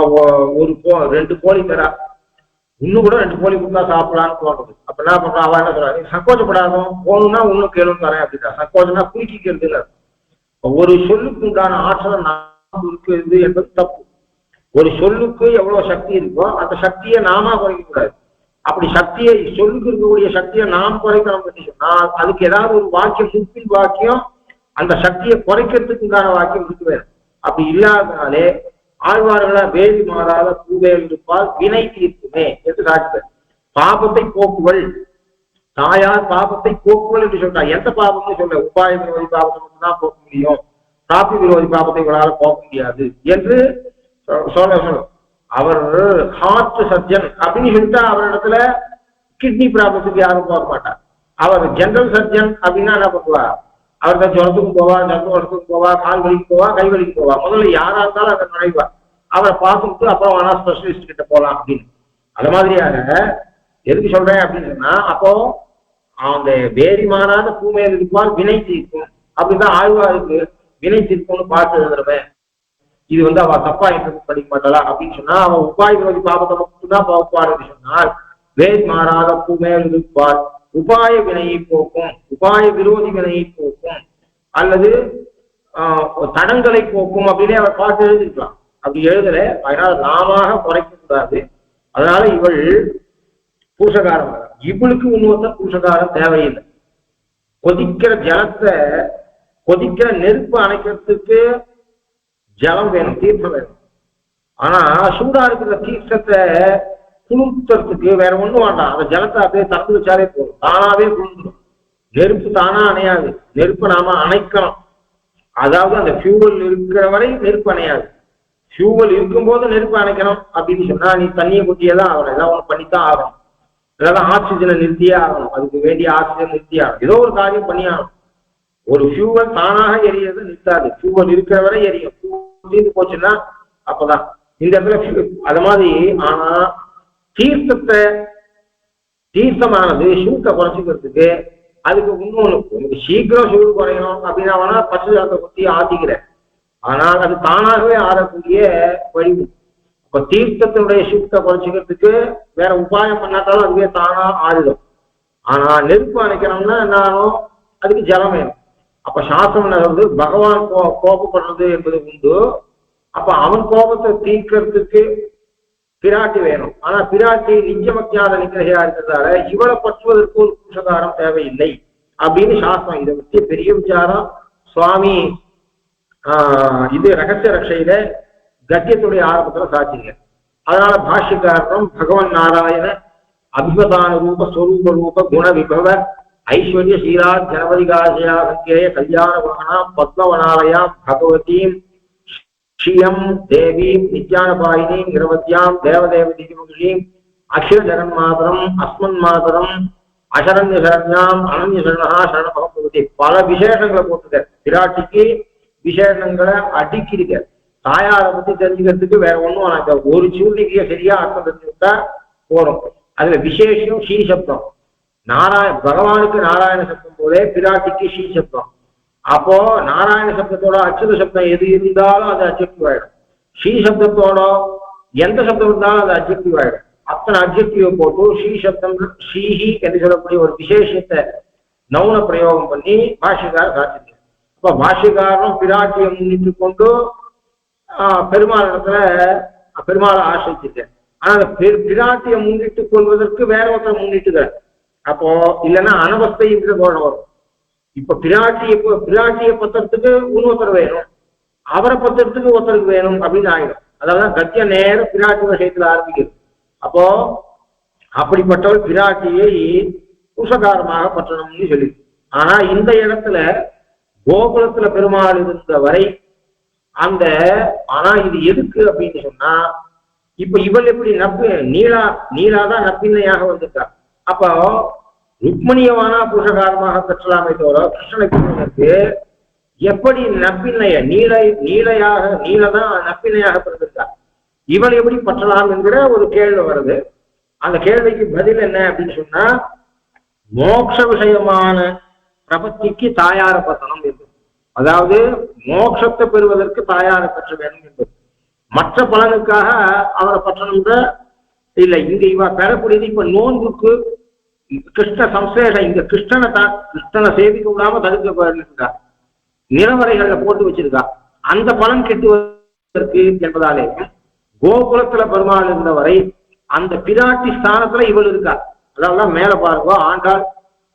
ஒரு 2 கோழி தரா, இன்னும் கூட 2 கோழி கொடுத்தா சாப்பிடலான்னு தோணுது. அப்ப என்ன பண்றோம், அவ என்ன சொல்றா, நீ சங்கோச்சப்படாதும் போகணும்னா இன்னும் கேளுன்னு தரேன் அப்படின்னா சங்கோச்சம்னா குறுக்கிக்கிறது. ஒரு சொல்லுக்கு உண்டான ஆற்றலை நாம் இருக்குது என்பது தப்பு. ஒரு சொல்லுக்கு எவ்வளவு சக்தி இருக்கோ அந்த சக்தியை நாம குறைக்க கூடாது. அப்படி சக்தியை சொல்லுக்கு இருக்கக்கூடிய சக்தியை நாம் குறைக்கணும் சொன்னால் அதுக்கு ஏதாவது ஒரு வாக்கியம் முன்பின் வாக்கியம் அந்த சக்தியை குறைக்கிறதுக்கு உண்டான வாக்கியம் இருக்கு வேணும். அப்படி இல்லாதனாலே ஆழ்வார்களா வேதி மாறாத பூவேல் இருப்பால் வினை தீர்க்குமே என்று சாட்சி. பாபத்தை போக்குவள் தாயார் பாபத்தை போக்குவள் என்று சொல்றார். எந்த பாபம்னு சொல்ல, உபாய விரோதி பாபத்தை மட்டும்தான் போக்க முடியும், பிராப்தி விரோதி பாபத்தை இவரால் போக்க முடியாது என்று சொல்லும். அவர் ஹார்ட் சர்ஜன் அப்படின்னு சொல்லிட்டா அவரிடத்துல கிட்னி ப்ராப்ளத்துக்கு யாரும் போக மாட்டார். அவர் ஜெனரல் சர்ஜன் அப்படின்னா என்ன பண்ணுவார், அவர் தான் ஜுரத்துக்கு போவா, ஜந்தோஷத்துக்கு போவா, கால் வலிக்கு போவா, கை வலிக்கு போவா. முதல்ல யாரா இருந்தாலும் அதை நுழைவார். அவரை பார்த்துட்டு அப்புறம் வேணா ஸ்பெஷலிஸ்ட் கிட்ட போகலாம் அப்படின்னு. அது மாதிரியாக எதுக்கு சொல்றேன் அப்படின்னு சொன்னா, அப்போ அந்த வேரி மாறாத பூமையில் இருப்பால் வினை தீர்க்கும் அப்படிதான் ஆழ்வாருக்கு வினை தீர்க்கும்னு பார்த்து எழுதுறவன். இது அவ தப்பா இன்டர்பிரட் பண்ணிக்க மாட்டாளா அப்படின்னு சொன்னா, அவன் உபாய விரோதி பாபத்தை மட்டும்தான் பார்ப்பார் என்று சொன்னால் வேத் மாறாத பூமேல் இருப்பார் உபாய வினையை போக்கும், உபாய விரோதி வினையை போக்கும், அல்லது தடங்களை போக்கும் அப்படின்னே அவர் பார்த்து எழுதிருக்கலாம். அப்படி எழுதல. அதனால நாம குறைக்க கூடாது. அதனால இவள் பூசகாரம், இவளுக்கு இன்னொருத்தர் பூசகாரம் தேவையில்லை. கொதிக்கிற ஜலத்தை கொதிக்கிற நெருப்பு அணைக்கிறதுக்கு ஜலம் வேணும், தீர்த்தம் வேணும். ஆனா சூடா இருக்கிற தீர்த்தத்தை குளிர்த்துறதுக்கு வேற ஒண்ணும் வேண்டாம். அந்த ஜலத்தை அப்படியே திறந்து வச்சாலே போதும், தானாவே குளிர்ந்துடும். நெருப்பு தானா அணையாது, நெருப்பை நாம அணைக்கணும். அதாவது அந்த ஃபியூவல் இருக்கிற வரை நெருப்பு அணையாது. ஃபியூவல் இருக்கும்போது நெருப்பு அணைக்கணும் அப்படின்னு சொன்னா நீ தண்ணியை கொட்டியதான் ஆகணும், ஏதாவது ஒன்று பண்ணித்தான் ஆகணும். ஏதாவது ஆக்சிஜனை நிறுத்தியே ஆகணும், அதுக்கு வேண்டிய ஆக்சிஜன் நிறுத்தியே ஆகணும், ஏதோ ஒரு காரியம் பண்ணி ஆகணும். ஒரு ஃபியூவல் தானாக எரியறது நிறுத்தாது, ஃபியூவல் இருக்கிற வரை எரியும். தீர்ந்து போச்சுன்னா அப்பதான் இந்த இடத்துல அது மாதிரி. ஆனா தீர்த்தமானது சூட்டை குறைச்சிக்கிறதுக்கு அதுக்கு இன்னொன்று சீக்கிரம் சூடு குறையணும் அப்படின்னா வேணா பச்சை ஜலத்தை குத்தி ஆத்திக்கிறேன். ஆனால் அது தானாகவே ஆறக்கூடிய வழி. இப்ப தீர்த்தத்தினுடைய சூட்டை குறைச்சிக்கிறதுக்கு வேற உபாயம் பண்ணாட்டாலும் அதுவே தானா ஆறிடும். ஆனா நெருப்பு அணைக்கணும்னா என்னாலும் அதுக்கு ஜலம் வேணும். அப்ப சாஸ்திரம் வந்து பகவான் கோபப்படுறது என்பது உண்டு. அப்ப அவன் கோபத்தை தீர்க்கறதுக்கு பிராட்டி வேணும். ஆனா பிராட்டி நிஜமக்ஞாத நிகிரகையா இருக்கிறதால இவளை பற்றுவதற்கு ஒரு புருஷகாரம் தேவையில்லை அப்படின்னு சாஸ்திரம். இதை பற்றி பெரிய விசாரம் சுவாமி இது ரகசிய ரட்சையில கத்தியத்துடைய ஆரம்பத்துல சாட்சிங்க. அதனால பாஷ்யக்காரரும் பகவன் நாராயண அபிமதான ரூப ஸ்வரூப ரூப குண விபவ ஐஸ்வர்ய சீலா ஜனபதிகாசயா சங்கேய கல்யாண குணனா பத்மவனாலயா பகவதீம் ஸ்ரீயம் தேவீம் நித்யானபாயினீம் நிரவத்யாம் தேவதேவ திதிமுகீம் அக்ஷர ஜெகன்மாதரம் அஸ்மன் மாதரம் அசரண்ய சரண்யாம் அனன்ய சரணா சரணபகவதி பல விசேஷங்களை போட்டுக்க. பிராட்டிக்கு விசேஷங்களை அடிக்கிருக்க. தாயாரை பத்தி தெரிஞ்சுக்கிறதுக்கு வேற ஒண்ணும் அந்த ஒரு சூழ்நிலையை சரியா அர்த்தம் தெரிஞ்சுக்கிட்டா போறோம். அதுல விசேஷம் ஸ்ரீ சப்தம். பகவானுக்கு நாராயண சப்தம் போதே பிராட்டிக்கு ஸ்ரீ சப்தம். அப்போ நாராயண சப்தத்தோட அச்சுத சப்தம் எது இருந்தாலும் அது அப்ஜெக்டிவ் ஆயிடும். ஸ்ரீ சப்தத்தோட எந்த சப்தம் இருந்தாலும் அது அப்ஜெக்டிவ் ஆயிடும். அத்தனை அப்ஜெக்டிவ் போட்டு ஸ்ரீ சப்தம் ஸ்ரீஹி என்று சொல்லக்கூடிய ஒரு விசேஷத்தை நௌன பிரயோகம் பண்ணி பாஷ்யக்காரர் காட்சி. அப்ப பாஷ்யக்காரரும் பிராட்டியை முன்னிட்டு கொண்டு பெருமாளை ஆசிரிச்சிருக்கேன். ஆனா அந்த பிராட்டியை முன்னிட்டு கொள்வதற்கு வேற ஒருத்தர் முன்னிட்டுக்கிறார். அப்போ இல்லைன்னா அனவஸ்தை என்ற கோணம் வரும். இப்ப பிராட்டியை பத்திரத்துக்கு இன்னொருத்தர் வேணும், அவரை பத்திரத்துக்கு ஒருத்தருக்கு வேணும் அப்படின்னு ஆயிடும். அதாவது கத்திய நேரம் பிராட்டி விஷயத்துல ஆரம்பிக்கிறது. அப்போ அப்படிப்பட்டவள் பிராட்டியை புருஷகாரமாக பற்றணும்னு சொல்லி. ஆனா இந்த இடத்துல கோகுலத்துல பெருமாள் இருந்த வரை ஆனா இது எதுக்கு அப்படின்னு சொன்னா, இப்ப இவள் எப்படி நீலாதான் நப்பின்னையாக வந்திருக்கா. அப்போ ருக்மணியவானா புருஷகாரமாக பெற்றலாமே தவிர கிருஷ்ணனுக்கு எப்படி நப்பின்னைய நீலதான் நப்பின்னையாக பிறந்திருக்கா, இவள் எப்படி பற்றலாம் என்கிற ஒரு கேள்வி வருது. அந்த கேள்விக்கு பதில் என்ன அப்படின்னு சொன்னா, மோட்ச விஷயமான பிரபத்திக்கு தாயார பத்தனம் என்பது. அதாவது மோட்சத்தை பெறுவதற்கு தாயாரை பற்ற வேண்டும் என்பது. மற்ற பலனுக்காக அவரை பற்றணும்ன்ற இல்லை. இங்க இவ பெறக்கூடியது இப்ப நோன்புக்கு கிருஷ்ண சம்சேஷம். இங்க கிருஷ்ணனை சேவிக்க விடாம தடுக்க நிலவரைகள்ல போட்டு வச்சிருக்கா. அந்த பலன் கிட்டுவதற்கு என்பதாலே கோகுலத்துல பெருமாள் இருந்தவரை அந்த பிராட்டி ஸ்தானத்துல இவள் இருக்கா. அதாவது மேல பாருங்க, ஆண்டாள்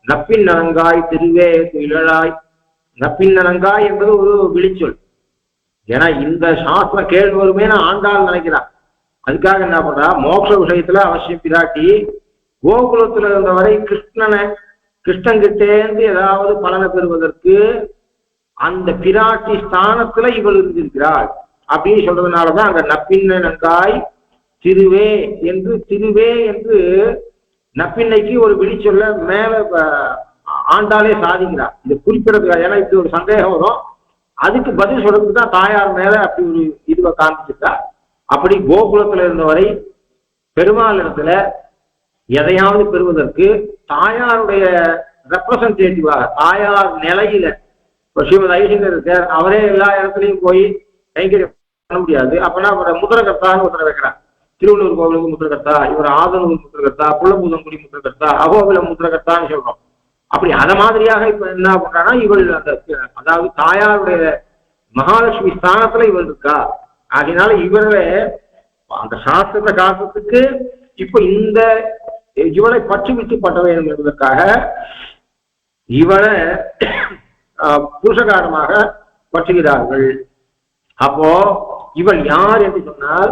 நப்பின் நலங்காய் திருவே துயிலாய். நப்பின் நலங்காய் என்பது ஒரு விழிச்சொல். ஏன்னா இந்த சாஸ்திரம் கேள்வி வருமே ஆண்டாள் நினைக்கிறான். அதுக்காக என்ன பண்றா, மோட்ச விஷயத்துல அவசியம் பிராட்டி கோகுலத்துல இருந்தவரை கிருஷ்ணன் கிட்டேந்து ஏதாவது பலனை பெறுவதற்கு அந்த பிராட்டி ஸ்தானத்துல இவள் இருந்திருக்கிறாள் அப்படின்னு சொல்றதுனாலதான் அங்க நப்பின்ன நங்காய் திருவே என்று நப்பின்னைக்கு ஒரு விழிச்சொல்ல மேல ஆண்டாலே சாதிக்கிறார். இது குறிப்பிடறதுக்காக. ஏன்னா இப்படி ஒரு சந்தேகம் வரும், அதுக்கு பதில் சொல்றதுக்கு தான் தாயார் மேல அப்படி ஒரு இதுவை காண்பிச்சுட்டா. அப்படி கோகுலத்துல இருந்தவரை பெருமாள் இடத்துல எதையாவது பெறுவதற்கு தாயாருடைய ரெப்ரசன்டேட்டிவாக தாயார் நிலையில இப்போ ஸ்ரீமத் ஐசங்கர் இருக்கார், அவரே எல்லா இடத்துலையும் போய் கைங்கரியம் பண்ண முடியாது. அப்பனா அவரோட முத்திரகர்த்தான்னு ஒருத்தரை வைக்கிறார். திருவள்ளூர் கோவிலுக்கு முத்திரகர்த்தா, இவர் ஆதனூர் முத்திரகர்த்தா, புள்ளபூதங்குடி முத்திரகர்த்தா, அகோவில முத்திரகர்த்தான்னு சொல்றோம். அப்படி அத மாதிரியாக இப்ப என்ன பண்றான்னா, இவள் அதாவது தாயாருடைய மகாலட்சுமி ஸ்தானத்துல இவள் இருக்கா. அதனால இவரை அந்த சாஸ்திரத்தை காரணத்துக்கு இப்ப இவளை பற்றி விட்டு பட்ட வேண்டும் என்பதற்காக இவனை புருஷகாரமாக பற்றுகிறார்கள். அப்போ இவள் யார் என்று சொன்னால்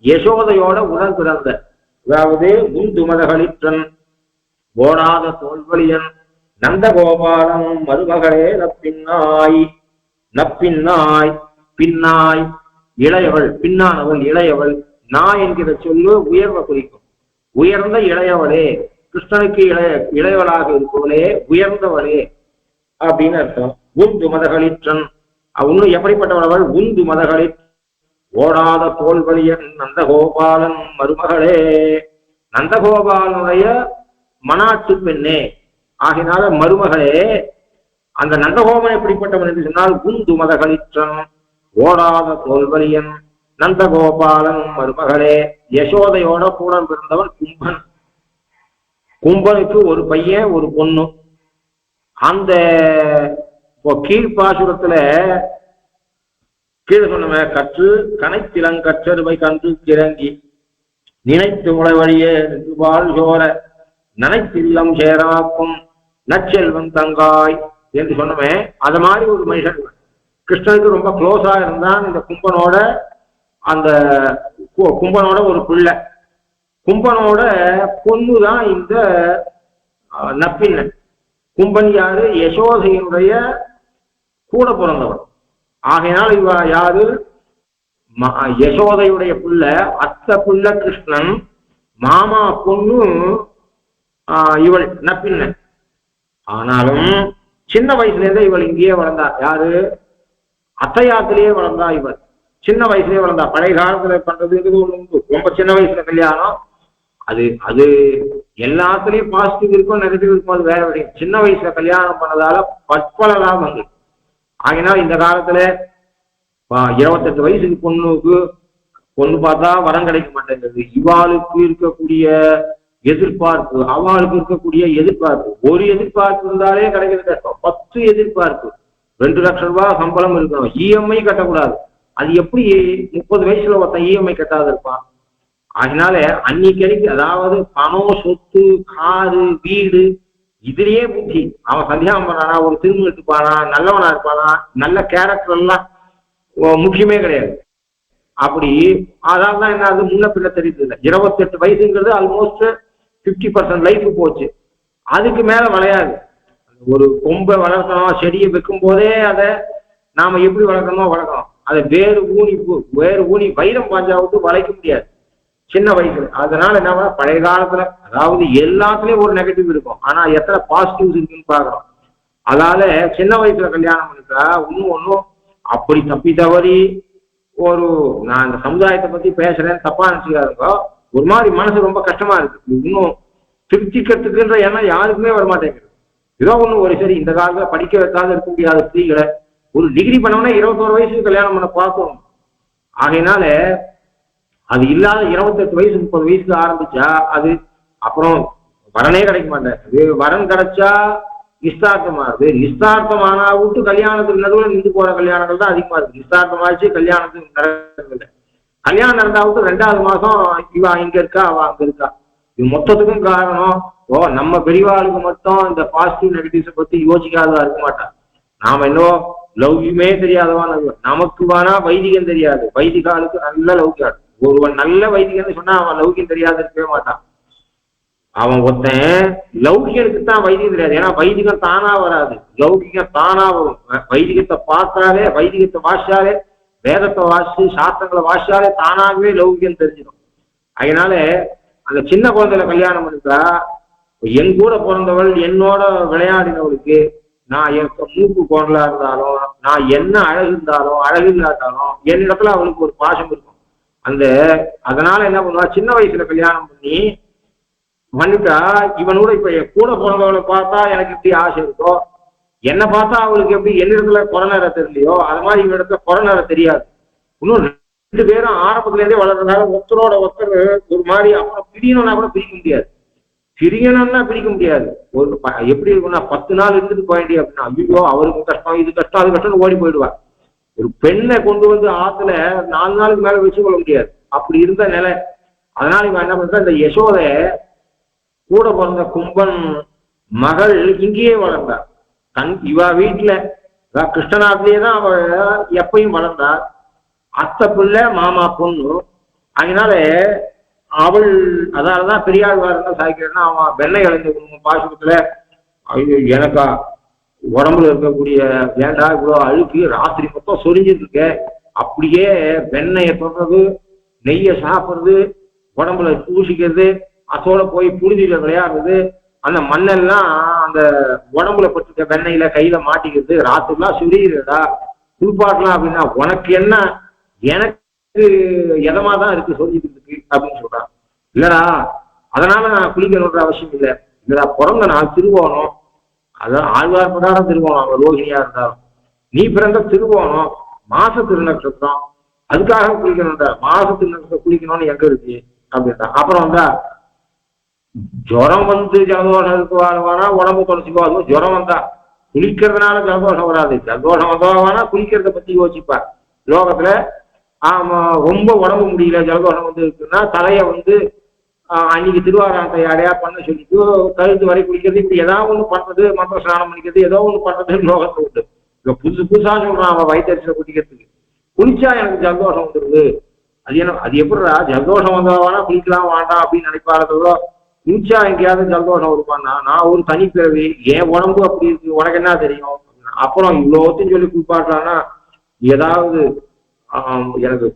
யசோதையோட உடன் பிறந்த, அதாவது உந்துமதகளிற்றன் ஓடாத தோல்வலியன் நந்தகோபாலன் மருமகளே நப்பின்னாய். நப்பின்னாய் பின்னாய் இளையவள், பின்னானவள் இளையவள். நாய் என்கிற சொல்லு உயர்வை குறிக்கும். உயர்ந்த இளையவளே, கிருஷ்ணனுக்கு இளையவளாக இருப்பவளே, உயர்ந்தவளே அப்படின்னு அர்த்தம். உந்து மதகளிற்றன், இன்னும் எப்படிப்பட்டவள்? உந்து மதகளி ஓடாத தோல்வலியன் நந்தகோபாலன் மருமகளே, நந்தகோபாலனுடைய மனாட்டு பெண்ணே ஆகினால மருமகளே. அந்த நந்தகோபன் எப்படிப்பட்டவன் என்று சொன்னால் உந்து மதகளிற்றன் ஓடாத தோல்வலியன் நந்தகோபாலன் மருமகளே. யசோதையோட கூட பிறந்தவன் கும்பன். கும்பனுக்கு ஒரு பையன் ஒரு பொண்ணு. அந்த கீழ்பாசுரத்துல கீழே சொன்ன கற்று கனைத்திலங்கற்றருவை கன்று கிறங்கி நினைத்து முளை வழியே வாழ் சோர நனைத்தில்லம் சேராக்கும் நச்செல்வன் தங்காய் என்று சொன்னமே. அது மாதிரி ஒரு மனுஷன் கிருஷ்ணனுக்கு ரொம்ப க்ளோஸா இருந்தான். இந்த கும்பனோட அந்த கும்பனோட ஒரு பிள்ளை. கும்பனோட பொண்ணுதான் இந்த நப்பின்னன். கும்பன் யாரு? யசோதையினுடைய கூட பிறந்தவன். ஆகையினால் இவ யாரு? யசோதையுடைய பிள்ளை, அத்தை பிள்ளை கிருஷ்ணன், மாமா பொண்ணு இவள் நப்பின்னன். ஆனாலும் சின்ன வயசுல இருந்தே இவள் இங்கேயே வளர்ந்தா. யாரு? அத்தையாத்திலேயே வளர்ந்தா இவள். சின்ன வயசுலயே வளர்ந்தா. பழைய காலத்துல பண்றதுங்கிறது ஒண்ணு ரொம்ப சின்ன வயசுல கல்யாணம். அது எல்லாத்துலயும் பாசிட்டிவ் இருக்கும், நெகட்டிவ் இருக்கும், அது வேற விஷயம். சின்ன வயசுல கல்யாணம் பண்ணதால பற்பல லாபங்கள். ஆகினால் இந்த காலத்துல 28 வயசுக்கு பொண்ணு பார்த்தா வரம் கிடைக்க மாட்டேங்கிறது. இவாளுக்கு இருக்கக்கூடிய எதிர்பார்ப்பு, அவளுக்கு இருக்கக்கூடிய எதிர்பார்ப்பு. ஒரு எதிர்பார்ப்பு இருந்தாலே கிடைக்கிறது கஷ்டம். 10 எதிர்பார்ப்பு. 2 லட்சம் ரூபாய் சம்பளம் இருக்கணும், இஎம்ஐ கட்டக்கூடாது. அது எப்படி 30 வயசுல ஒருத்தன் இஎம்ஐ கட்டாத இருப்பான்? அதனால அன்னைக்கு அதாவது பணம், சொத்து, காரு, வீடு, இதுலயே புத்தி. அவன் சந்தியாகம் பண்ணானா, ஒரு திரும்ப எடுத்துப்பானா, நல்லவனா இருப்பானா, நல்ல கேரக்டர் எல்லாம் முக்கியமே கிடையாது. அப்படி அதான் தான் என்ன, அது முன்ன பின்ன தெரியுது இல்லை. 28 வயசுங்கிறது ஆல்மோஸ்ட் 50% லைஃப் போச்சு. அதுக்கு மேல விளையாது. ஒரு கொம்பை வளர்க்கணும், செடியை வைக்கும் போதே அதை நாம எப்படி வளர்க்கணுமோ வளர்க்கணும். அதை வேறு ஊனி வைரம் பாஞ்சாவுக்கு வளைக்க முடியாது சின்ன வயசுல. அதனால என்ன, பழைய காலத்துல அதாவது எல்லாத்துலயும் ஒரு நெகட்டிவ் இருக்கும், ஆனா எத்தனை பாசிட்டிவ்ஸ் இருக்குன்னு பாக்குறோம். அதனால சின்ன வயசுல கல்யாணம் பண்ணிட்டா ஒன்னும் அப்படி தப்பி தவறி நான் இந்த சமுதாயத்தை பத்தி பேசுறேன்னு தப்பா நினைச்சுக்காருங்க. ஒரு மாதிரி மனசு ரொம்ப கஷ்டமா இருக்கு. இன்னும் திருப்திக்கிறதுக்குன்ற எண்ணம் யாருக்குமே வரமாட்டேங்குது. ஏதோ ஒரு சரி இந்த காலத்துல படிக்க வைக்காத இருக்க முடியாத ஸ்திரீகளை ஒரு டிகிரி பண்ணவொன்னே 21 வயசுக்கு கல்யாணம் பண்ண பார்த்தோம். ஆகையினால அது இல்லாத 28 வயசு 30 வயசுல ஆரம்பிச்சா அது அப்புறம் வரனே கிடைக்க மாட்டேங்குது. வரன் கிடைச்சா நிஸ்தார்த்தமாகுது. நிஸ்தார்த்தமானா விட்டு கல்யாணத்துக்கு நடுவில் நின்று போற கல்யாணங்கள் தான் அதிகமா இருக்கு. நிஸ்தார்த்தமாச்சு கல்யாணத்துக்கு நடக்கிறது. கல்யாணம் நடந்தா விட்டு 2வது மாசம் இவ இங்க இருக்கா, அவ அங்க இருக்கா. இது மொத்தத்துக்கும் காரணம் நம்ம பெரியவாளுக்கு மட்டும் இந்த பாசிட்டிவ் நெகட்டிவ்ஸை பத்தி யோசிக்காதவா இருக்க மாட்டான். நாம இன்னும் லௌகியமே தெரியாதவா. நமக்கு வேணா வைதிகம் தெரியாது, வைதிகாலுக்கு நல்ல லௌகியம். ஒருவன் நல்ல வைதிகன்னு சொன்னா அவன் லௌகியம் தெரியாது இருக்கவே மாட்டான். அவன் ஒருத்தன் லௌகிகனுக்கு தான் வைதிகம் தெரியாது. ஏன்னா வைதிகம் தானா வராது, லௌகிகம் தானா வரும். வைதிகத்தை பார்த்தாலே, வைதிகத்தை வாசிச்சாலே, வேதத்தை வாசி சாஸ்திரங்களை வாசிச்சாலே தானாகவே லௌகிகம் தெரிஞ்சிடும். அதனால அந்த சின்ன குழந்தையில கல்யாணம் பண்ணிட்டா என் கூட பிறந்தவள் என்னோட விளையாடினவளுக்கு நான் என் மூக்கு கோணலா இருந்தாலும், நான் என்ன அழகு இருந்தாலும் அழகு இல்லாட்டாலும் என்னிடத்துல அவளுக்கு ஒரு பாசம் இருக்கும். அதனால என்ன பண்ணுவா, சின்ன வயசுல கல்யாணம் பண்ணிட்டா இவனோட இப்ப கூட பிறந்தவளை பார்த்தா எனக்கு எப்படி ஆசை இருக்கோ, என்னை பார்த்தா அவளுக்கு எப்படி என்னிடத்துல கொரோனா தெரியலையோ அது மாதிரி இவனிடத்துல கொரோனா தெரியாது. இன்னும் 2 பேரும் ஆரம்பத்துல இருந்தே வளர்றதுனால ஒருத்தரோட ஒருத்தர் ஒரு மாதிரி. அப்புறம் பிரியணும்னா கூட பிரிக்க முடியாது, பிரியணும்னா பிரிக்க முடியாது. எப்படி இருக்கும்னா 10 நாள் இருந்துட்டு போயிட்டே அப்படின்னா ஐயோ அவருக்கு கஷ்டம், இது கஷ்டம், அது கஷ்டம்னு ஓடி போயிடுவா. ஒரு பெண்ணை கொண்டு வந்து ஆத்துல 4 நாளுக்கு மேல வச்சு கொள்ள முடியாது, அப்படி இருந்த நிலை. அதனால இவன் என்ன பண்ற, இந்த யசோதை கூட பிறந்த கும்பன் மகள் இங்கேயே வளர்ந்தா. இவ வீட்டுல கிருஷ்ணநாட்டிலேயே தான் அவ எப்பயும் வளர்ந்தா. அத்தை பிள்ளை மாமா பொண்ணு. அதனால அவள் அதாலதான் பெரியாழ்வார் சாய்க்கிறேன்னா அவன் வெண்ணெய் இழந்து பாசுரத்துல எனக்கா உடம்புல இருக்கக்கூடிய வேண்டா இவ்வளோ அழுக்கு ராத்திரி மொத்தம் சொரிஞ்சிட்டு இருக்க, அப்படியே வெண்ணெயை தொடர்றது நெய்யை சாப்பிட்றது உடம்புல பூசிக்கிறது அதோட போய் புழுதியில விளையாடுறது அந்த மண்ணெல்லாம் அந்த உடம்புல பட்டுக்க வெண்ணெயில கையில மாட்டிக்கிறது ராத்திரிலாம் சுரிகிறதா குளிப்பாட்டலாம் அப்படின்னா உனக்கு என்ன எனக்கு எதமா தான் இருக்கு சொல்லிக்கிறதுக்கு அப்படின்னு சொல்றான். இல்லடா அதனால நான் குளிக்கணுன்ற அவசியம் இல்லை. இல்லடா பிறந்த நாள் திருவோணம், அதான் ஆழ்வார் பிரகாரம் திருவோணம், அவன் ரோஹிணியா இருந்தாலும் நீ பிறந்த திருவோணம் மாச திருநட்சத்திரம் அதுக்காக குளிக்கணும்ன்ற. மாச திருநட்சத்திரம் குளிக்கணும்னு எங்க இருக்கு அப்படின்றான். அப்புறம் வந்தா ஜுரம் வந்து ஜலதோஷம் இருக்குவானா உடம்பு தொலைச்சிக்கோ, அதுவும் ஜுரம் வந்தா குளிக்கிறதுனால ஜலதோஷம் வராது. ஜலதோஷம் வந்தவானா குளிக்கிறத பத்தி யோசிப்பா. லோகத்துல ரொம்ப உடம்பு முடியல ஜலதோஷம் வந்து இருக்குன்னா தலைய வந்து அன்னைக்கு திருவாராயணத்தை யாரையா பண்ண சொல்லிட்டு கழுத்து வரை குளிக்கிறது இப்படி ஏதாவது ஒண்ணு பண்றது, மந்திர ஸ்நானம் பண்ணிக்கிறது ஏதோ ஒண்ணு பண்றது லோகத்தை உண்டு. இப்ப புதுசா சொல்றான் அவன் வயிற்றுல குடிக்கிறதுக்கு குளிச்சா எனக்கு ஜலதோஷம் வந்துருது. அது என்ன அது எப்படிடா ஜலதோஷம் வந்தவானா குளிக்கலாம் வேண்டாம் அப்படின்னு நினைப்பாரதோ குளிச்சா எங்கேயாவது ஜலதோஷம் வருவான்னா நான் ஒரு தனிப்பிறவி என் உடம்பு அப்படி இருக்கு உனக்கு என்ன தெரியும். அப்புறம் இவ்வளோத்தையும் சொல்லி குளிப்பாட்டானா ஏதாவது எனக்கு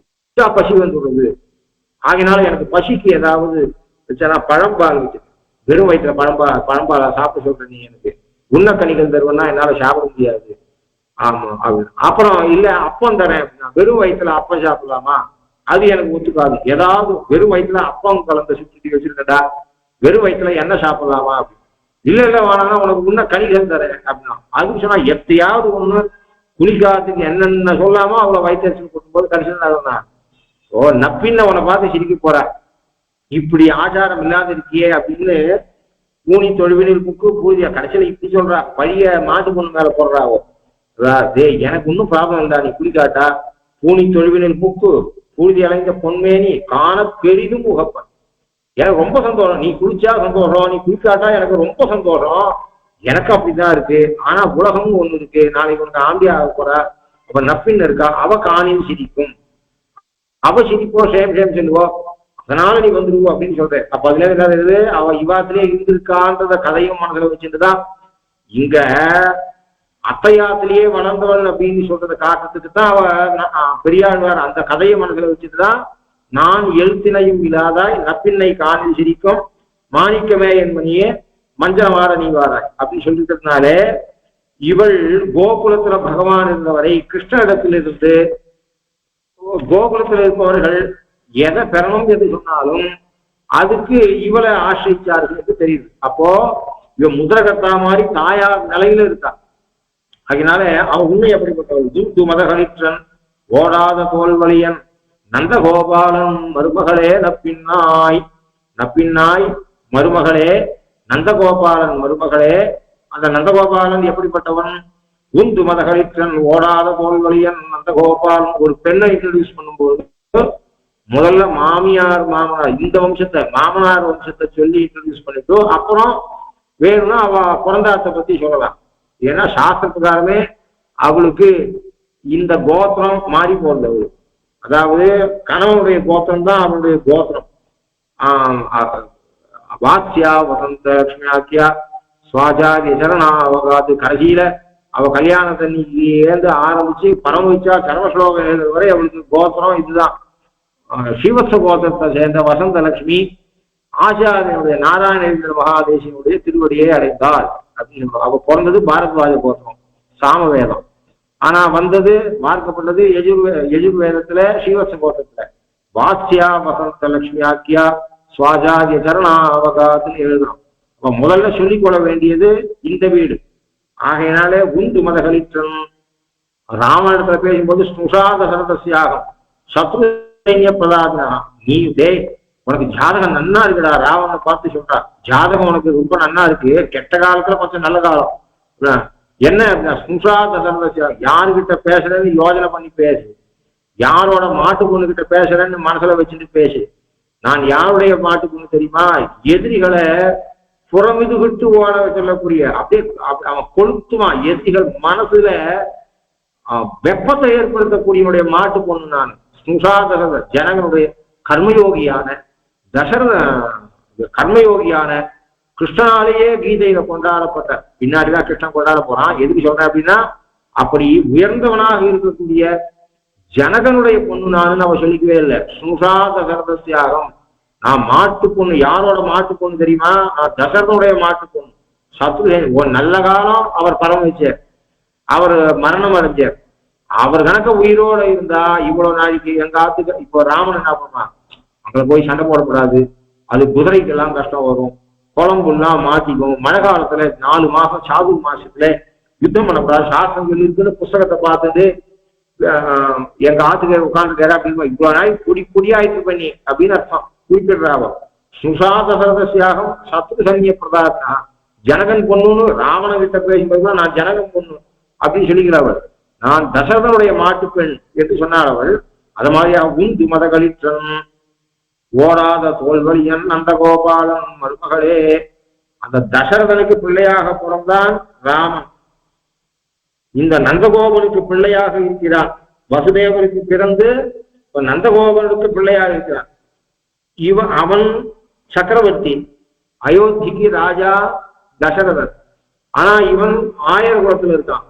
பசி வந்துடுறது. ஆகினால எனக்கு பசிக்கு ஏதாவது வச்சா பழம்பால் வச்சு வெறும் வயிற்றுல பழம்பாலா சாப்பிட சொல்ற நீ எனக்கு உண்ணக்கணிகள் தருவன்னா என்னால சாப்பிட முடியாது. ஆமா அப்படின்னு. அப்புறம் இல்ல அப்பம் தரேன் அப்படின்னா வெறும் வயிற்றுல அப்பம் சாப்பிடலாமா, அது எனக்கு ஒத்துக்காது. ஏதாவது வெறும் வயிற்றுல அப்பம் கலந்த சுற்றி வச்சிருக்கடா வெறும் வயிற்றுல என்ன சாப்பிடலாமா அப்படின்னு. இல்ல இல்ல வேணாம்னா உனக்கு உண்ண கணிகள் தரேன் அப்படின்னா அதுக்கு சொன்னா எப்பயாவது ஒண்ணு குளிக்காததுக்கு என்னென்ன சொல்லாமோ அவ்வளவு வயிற்றுச்சல் கொடுக்கும்போது கடைசியில் தான் ஓ நப்பின்ன உன்னை பார்த்து சிரிக்க போற இப்படி ஆச்சாரம் இல்லாத இருக்கியே அப்படின்னு பூனி தொழுவினில் புக்கு பூஜை கடைசியில இப்படி சொல்றா பழிய மாட்டு பொண்ணு மேல போடுறாவோ. எனக்கு ஒன்றும் ப்ராப்ளம் இல்லடா நீ குளிக்காட்டா பூனி தொழுவினில் புக்கு பூஜை அலைந்த பொன்மேனி காண பெரிதும் உகப்பன். எனக்கு ரொம்ப சந்தோஷம், நீ குளிச்சா சந்தோஷம், நீ குளிக்காட்டா எனக்கு ரொம்ப சந்தோஷம். எனக்கு அப்படிதான் இருக்கு. ஆனா உலகமும் ஒண்ணு இருக்கு, நாளைக்கு உனக்கு ஆம்பியா ஆக போற அப்ப நப்பின் இருக்கா அவ காணில் சிரிக்கும், அவ சிரிப்போ சேம் சொல்லுவோம் அதனால நீ வந்துருவோம் அப்படின்னு சொல்ற. அப்ப அதுல என்னது அவ இவாத்திலே இருந்திருக்கான்றத கதையும் மனசுல வச்சுட்டுதான் இங்க அத்தையாத்திலேயே வளர்ந்தவள் அப்படின்னு சொல்றதை காட்டுறதுக்கு தான் அவ பெரியாழ்வார் அந்த கதையை மனசுல வச்சுட்டுதான் நான் எழுத்தினையும் இல்லாதாய் நப்பின்னை காணில் சிரிக்கும் மாணிக்கமே என்பனியே மஞ்சமாற நீ வாராய் அப்படின்னு சொல்லிட்டதுனாலே இவள் கோகுலத்துல பகவான் இருந்தவரை கிருஷ்ண இடத்திலிருந்து கோகுலத்தில் இருப்பவர்கள் எதை பெறணும் என்று சொன்னாலும் அதுக்கு இவளை ஆசிரிச்சார்கள் என்று தெரியுது. அப்போ இவ முதிரகத்தா மாதிரி தாயார் நிலையில இருக்கா. அதனால அவன் உண்மை எப்படிப்பட்டவள் துந்து மதகளிற்றன் ஓடாத தோல்வலியன் நந்தகோபாலன் மருமகளே நப்பின்னாய் நப்பின்னாய் மருமகளே நந்தகோபாலன் மருமகளே. அந்த நந்தகோபாலன் எப்படிப்பட்டவன் உந்து மதகளிற்றன் ஓடாத தோல்வலியன் நந்தகோபாலன். ஒரு பெண்ணை இன்ட்ரடியூஸ் பண்ணும்போது முதல்ல மாமியார் மாமனார் இந்த வம்சத்தை மாமனார் வம்சத்தை சொல்லி இன்ட்ரடியூஸ் பண்ணிட்டு அப்புறம் வேணும்னா அவ பிறந்தாத்தை பத்தி சொல்லலாம். ஏன்னா சாஸ்திர பிரகாரமே அவளுக்கு இந்த கோத்திரம் மாறி போறது. அவளு அதாவது கணவனுடைய கோத்திரம் தான் அவனுடைய கோத்திரம். வாத்யா வசந்த லட்சுமியாக்கியா சுவாஜாதி சரணா அவகாது கடைசியில அவ கல்யாணத்தன்னைக்கு ஏந்து ஆரம்பிச்சு பரமவிச்சா சர்வஸ்லோகம் எழுதுற வரை அவளுக்கு கோத்திரம் இதுதான். ஸ்ரீவத்ச கோத்திரத்தை சேர்ந்த வசந்த லட்சுமி ஆச்சாரியனுடைய நாராயணேந்திர மகாதேசியனுடைய திருவடியை அடைந்தாள் அப்படின்னு. அவ பிறந்தது பாரத்வாஜ கோத்திரம் சாமவேதம். ஆனா வந்தது பார்க்கப்பட்டது யஜுர்வேதத்துல ஸ்ரீவத்ச கோத்திரத்துல வாத்யா வசந்த லட்சுமி ஆக்கியா சுவாஜாதி சரணா அவகாத்துன்னு எழுதுறோம். அப்ப முதல்ல சொல்லிக்கொள்ள வேண்டியது இந்த வீடு. ஆகையினாலே உந்து மதகளிற்றன் ராமனிடத்துல பேசும்போது ஸ்னுஷாத சரதசியாகம் சத்ரு சைன்ய பிரதான நீ உனக்கு ஜாதகம் நன்னா இருக்குடா. ராவணனை பார்த்து சொல்றா ஜாதகம் உனக்கு ரொம்ப நன்னா இருக்கு, கெட்ட காலத்துல கொஞ்சம் நல்ல காலம் என்ன அப்படின்னா ஸ்னுஷாத சரதசியாகம் யாருகிட்ட பேசுறேன்னு யோஜனை பண்ணி பேசு, யாரோட மாட்டு பொண்ணு கிட்ட பேசுறேன்னு மனசுல வச்சுட்டு பேசு. நான் யாருடைய மாட்டு பொண்ணு தெரியுமா, எதிரிகளை புறமிது விட்டு ஓட சொல்லக்கூடிய அப்படியே அவன் கொளுத்துவான். எதிரிகள் மனசுல வெப்பத்தை ஏற்படுத்தக்கூடியனுடைய மாட்டு பொண்ணு நான். சுசாதகத ஜனகனுடைய கர்மயோகியான தசரத கர்மயோகியான கிருஷ்ணனாலேயே கீதையில கொண்டாடப்பட்ட, பின்னாடிதான் கிருஷ்ணன் கொண்டாட போறான். எதுக்கு சொல்றேன் அப்படின்னா, அப்படி உயர்ந்தவனாக இருக்கக்கூடிய ஜனகனுடைய பொண்ணு நான் அவ சொல்லிக்கவே இல்லை. சுசாதகரத தியாகம், நான் மாட்டு பொண்ணு. யாரோட மாட்டு பொண்ணு தெரியுமா? நான் தசரனுடைய மாட்டு பொண்ணு. சத்ருகன் ஒரு நல்ல காலம் அவர் பரமவிச்சார், அவர் மரணம் அடைஞ்சார். அவர் கணக்க உயிரோட இருந்தா இவ்வளவு நாளைக்கு எங்க ஆத்துக்கு இப்போ ராமன் என்ன பண்ணுவான், அங்க போய் சண்டை போடக்கூடாது, அது குதிரைக்கெல்லாம் கஷ்டம் வரும், குழம்புலாம் மாத்திக்கும், மழை காலத்துல 4 மாசம் சாதுர் மாசத்துல யுத்தம் பண்ணக்கூடாது, சாஸ்திரங்கள் இருக்குன்னு புஸ்தகத்தை பார்த்துட்டு எங்க ஆத்துக்கு உட்காந்துட்டாரு அப்படின்னு இவ்வளவு நாள் குடியாய்த்து பண்ணி அப்படின்னு அர்த்தம் குறிப்பிடுறாவ. சுசாதசரதசியாகம் சத்ரு சங்கிய பிரதாத்னா, ஜனகன் பொண்ணுன்னு ராவண கிட்ட பேசும்போதுதான் நான் ஜனகன் பொண்ணு அப்படின்னு சொல்லிக்கிறவள். நான் தசரதனுடைய மாட்டு பெண் என்று சொன்னார் அவள். அது மாதிரியா உந்து மதகளிற்றன் ஓடாத தோல்வழி என் நந்தகோபாலன் மருமகளே. அந்த தசரதனுக்கு பிள்ளையாக பிறந்தான் ராமன். இந்த நந்தகோபனுக்கு பிள்ளையாக இருக்கிறான். வசுதேவருக்கு பிறந்து நந்தகோபனுக்கு பிள்ளையாக இருக்கிறான். அவன் சக்கரவர்த்தி, அயோத்திக்கு ராஜா தசரதன். ஆனா இவன் 1000 குலத்துல இருக்கான்.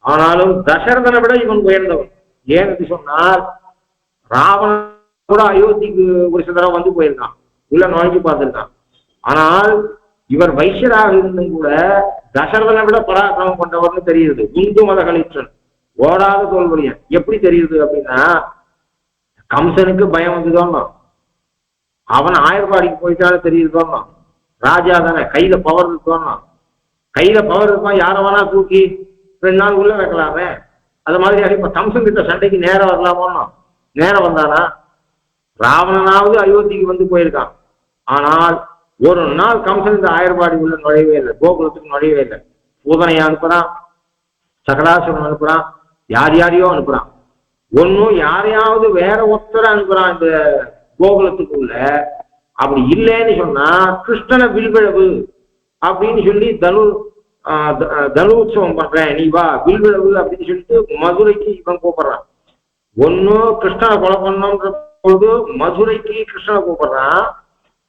ஆனாலும் தசரதனை விட இவன் உயர்ந்தவன். ஏன்னு சொன்னால், ராவணன் கூட அயோத்திக்கு ஒரு சில தடவை வந்து போயிருக்கான், உள்ள நுழைஞ்சு பார்த்திருக்கான். ஆனால் இவர் வைசியராக இருந்தும் கூட தசரதனை விட பராக்கிரமம் கொண்டவர்னு தெரியுது. இந்து மதகளிற்றன் ஓடாத தோல்வழியன். எப்படி தெரியுது அப்படின்னா, கம்சனுக்கு பயம் வந்துதோன்னு அவன் ஆயர்பாடிக்கு போயிட்டாலும் தெரியுதோன்னு. ராஜா தானே, கையில பவர் இருக்கோன்னு. கையில பவர் இருப்பான், யார வேணா தூக்கி 2 நாள் உள்ள வைக்கலாமே. அது மாதிரி இப்ப கம்சன் கிட்ட சண்டைக்கு நேரம் வரலாமோன்னு. நேரம் வந்தானா? ராவணனாவது அயோத்திக்கு வந்து போயிருக்கான். ஆனால் ஒரு நாள் கம்சன் இந்த ஆயர்பாடி உள்ள நுழையவே இல்லை, கோகுலத்துக்கு நுழையவே இல்லை. பூதனையை அனுப்புறான், சகடாசுரன் அனுப்புறான், யாரையோ அனுப்புறான். ஒன்னும் யாரையாவது வேற ஒருத்தரை அனுப்புறான் இந்த கோகுலத்துக்குள்ள. அப்படி இல்லைன்னு சொன்னா கிருஷ்ணனை வில்விழவு அப்படின்னு சொல்லி தனு உற்சவம் பண்றேன், நீ வா வில்விழவு அப்படின்னு சொல்லிட்டு மதுரைக்கு இவன் கூப்பிடுறான். ஒன்னும் கிருஷ்ணனை கொலை பண்ணோன்ற போது மதுரைக்கு கிருஷ்ணனை கூப்பிடுறான்,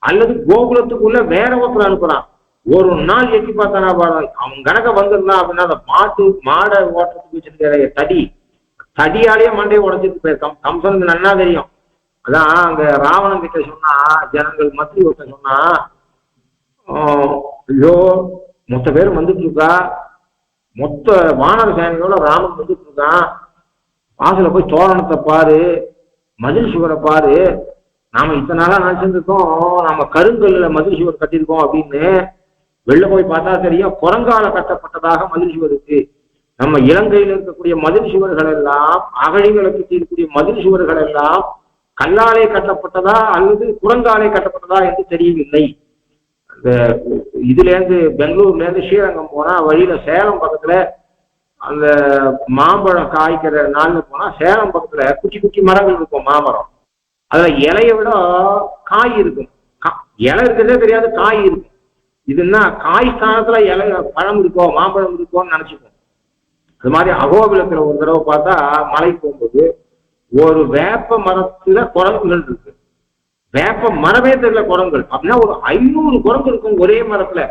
அல்லது கோகுலத்துக்குள்ள வேற ஒருத்தர் அனுப்புறான். ஒரு நாள் எட்டி பார்த்தானா பாருங்க, அவன் கணக்க வந்திருந்தான் அப்படின்னா அந்த மாடை ஓட்டத்துக்கு வச்சிருக்கிற தடியாலேயே மண்டையை உடச்சிட்டு போயிருக்கான். கம்சனுக்கு நன்னா தெரியும். அதான் அங்க ராவணன் கிட்ட சொன்னா, ஜனங்கள் மத்திய ஒருத்தன் சொன்னா, ஐயோ மொத்த பேரும் வந்துட்டு இருக்கா, மொத்த வானர சேனையோட ராமன் வந்துட்டு இருக்கான், வாசல போய் தோரணத்தை பாரு, மதில் சுவரை பாரு, நாம இத்தனை நாளா நினைச்சிருக்கோம் நம்ம கருங்கல்ல மதில் சுவர் கட்டியிருக்கோம் அப்படின்னு. வெளில போய் பார்த்தா தெரியும், குரங்கால கட்டப்பட்டதாக மதில் சுவர் இருக்கு. நம்ம இலங்கையில் இருக்கக்கூடிய மதில் சுவர்கள் எல்லாம், அகழிகளை கட்டியிருக்கூடிய மதில் சுவர்கள் எல்லாம் கல்லாலே கட்டப்பட்டதா அல்லது குரங்காலே கட்டப்பட்டதா என்று தெரியவில்லை. அந்த இதுல இருந்து பெங்களூர்ல இருந்து ஸ்ரீரங்கம் போனா வழியில சேலம் பக்கத்துல அந்த மாம்பழம் காய்க்கிற நாள்னு போனா சேலம் பக்கத்துல குச்சி குச்சி மரங்கள் இருக்கும், மாமரம். அதுல இலைய விட காய் இருக்கும். இலை இருக்கிறதே தெரியாது, காய் இருக்கும். இதுன்னா காய் ஸ்தானத்துல இலை பழம் இருக்கோ மாம்பழம் இருக்கோன்னு நினைச்சுப்போம். அது மாதிரி அகோபிலத்துல ஒரு தடவை பார்த்தா மலை போகும்போது ஒரு வேப்ப மரத்துல குரங்குகள் இருக்கு. வேப்ப மரமே தெரியல குரங்குகள். அப்படின்னா ஒரு 500 குரங்கு இருக்கும் ஒரே மரத்துல.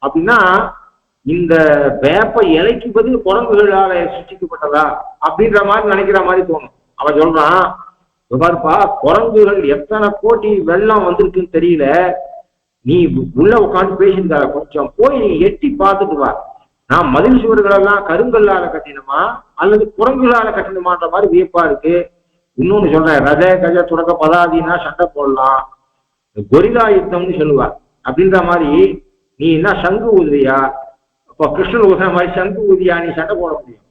அப்படின்னா இந்த வேப்ப இலைக்கு பதில் குரங்குகளால சிருஷ்டிக்கப்பட்டதா அப்படின்ற மாதிரி நினைக்கிற மாதிரி தோணும். அவன் சொல்றான், பாருப்பா குரங்குகள் எத்தனை கோடி வெள்ளம் வந்திருக்குன்னு தெரியல, நீ உள்ள உட்காந்து பேசியிருந்தா கொஞ்சம் போய் நீ எட்டி பார்த்துட்டு வா, நான் மதில் சுவர்கள் எல்லாம் கருங்கல்லால கட்டினமா அல்லது குரங்குகளால கட்டினமான்ற மாதிரி வியப்பா இருக்கு. இன்னொன்னு சொல்றேன், ரத கஜ துறக்க பதாதினா சண்டை போடலாம், கொரிலா யுத்தம்னு சொல்லுவா. அப்படின்ற மாதிரி நீ என்ன சங்கு ஊதுறியா, அப்ப கிருஷ்ணன் ஊதுற மாதிரி சங்கு ஊதியா நீ சண்டை போட முடியும்?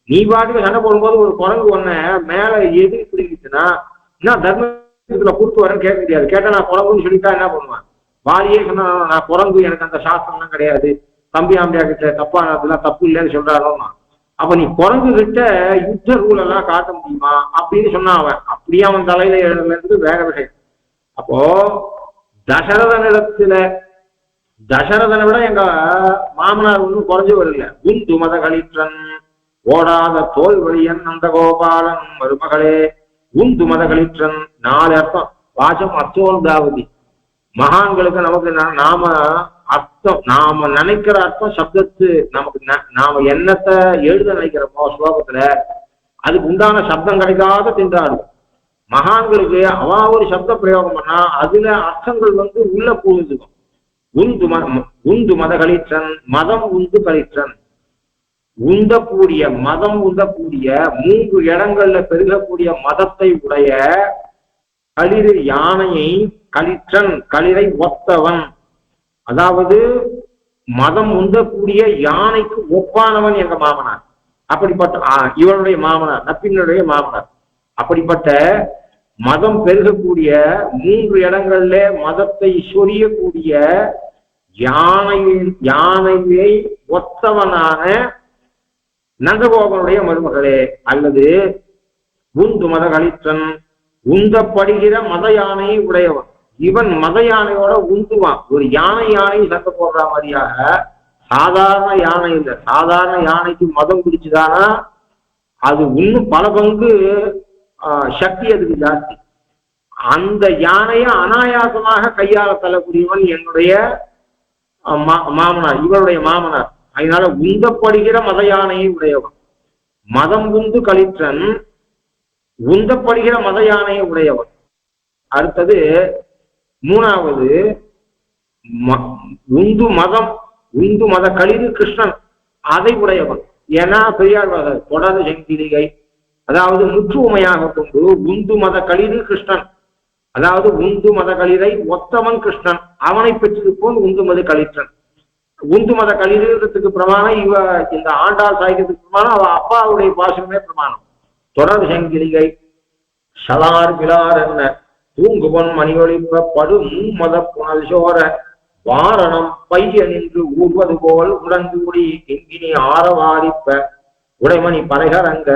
நீ பாட்டுக்கு சண்டை போடும்போது ஒரு குரங்கு ஒன்ன மேல எதிரி பிடிக்குச்சுன்னா என்ன தர்மத்துல கொடுத்து வரேன்னு கேட்க முடியாது. கேட்டா நான் குரங்குன்னு சொல்லிட்டா என்ன பண்ணுவேன்? வாரியே சொன்னா நான் குரங்கு, எனக்கு அந்த சாஸ்திரம்லாம் கிடையாது, தம்பி ஆம்பியா கிட்ட தப்பானதுலாம் தப்பு இல்லைன்னு சொல்றாரோமா. அப்ப நீ குரங்கு கிட்ட யுத்த ரூல் எல்லாம் காட்ட முடியுமா அப்படின்னு சொன்னா அவன் அப்படியே அவன் தலையில எழுதுறது வேற விஷயம். அப்போ தசரதனிடத்துல தசரதனை விட எங்க மாமனார் ஒன்றும் குறைஞ்சு வரல. உந்து மத கலிற்றன் ஓடாத தோல் வழியன் நந்தகோபாலன் மருமகளே. உந்து மத கலிற்றன் 4 அர்த்தம். வாசம் அர்த்தோந்தாவதி. மகான்களுக்கு நமக்கு நாம அர்த்தம், நாம நினைக்கிற அர்த்தம் சப்தத்து நமக்கு நாம என்னத்தை எழுத நினைக்கிறோமோ ஸ்லோகத்துல அதுக்கு உண்டான சப்தம் கிடைக்காத திண்டாடும். மகான்களுக்கு அவா ஒரு சப்த பிரயோகம் பண்ணா அதுல அர்த்தங்கள் உள்ள புகுந்துக்கும். உந்து மத கலிற்றன் மதம் உந்து கலிற்றன். உந்தக்கூடிய மதம் உந்தக்கூடிய 3 இடங்கள்ல பெருகக்கூடிய மதத்தை உடைய களிறு யானையை கலிற்றன் களிரை ஒத்தவன். அதாவது மதம் உந்தக்கூடிய யானைக்கு ஒப்பானவன் எங்க மாமனார். அப்படிப்பட்ட இவனுடைய மாமனார் நப்பினுடைய மாமனார். அப்படிப்பட்ட மதம் பெருகக்கூடிய 3 இடங்கள்ல மதத்தை சொரியக்கூடிய யானையை ஒத்தவனான நந்தகோபனுடைய மருமகளே. அல்லது உந்து மத கலிற்றன் உந்தப்படுகிற மத யானையை உடையவன். இவன் மத யானையோட உந்துவான். ஒரு யானை சண்டை போடுற மாதிரியாக சாதாரண யானை இல்லை. சாதாரண யானைக்கு மதம் பிடிச்சுதானா அது இன்னும் பல பங்கு சக்தி அதுக்கு ஜாஸ்தி. அந்த யானையை அனாயாசமாக கையாள தள்ளக்கூடியவன் என்னுடைய மாமனார், இவருடைய மாமனார். அதனால உந்தப்படுகிற மத யானையை உடையவன். மதம் உந்து கலிற்றன் உந்தப்படுகிற மத யானையை உடையவன். அடுத்தது 3வது உந்து மத களிறு கிருஷ்ணன் அதை உடையவன். ஏன்னா பெரியார் தொடர் செங்கிலிகை அதாவது முற்றுமையாக கொண்டு உந்து மத களிறு கிருஷ்ணன், அதாவது உந்து மத களிரை ஒத்தவன் கிருஷ்ணன், அவனை பெற்றிருப்போன் உந்து மத களிற்றன். உந்து மத களிறுறதுக்கு பிரமாணம் இந்த ஆண்டாள் சாய்க்கிறதுக்கு பிரமாணம் அவ அப்பாவுடைய பாசமே பிரமாணம். தொடர் செங்கிலிகை சலார் பிலார் என்ன தூங்குவன் மணியொழிப்ப படும் மத புனல் சோர வாரணம் பைய நின்று ஊர்வது போல் உடன்கூடி எங்கினி ஆரவாரிப்ப உடைமணி பறைகரங்க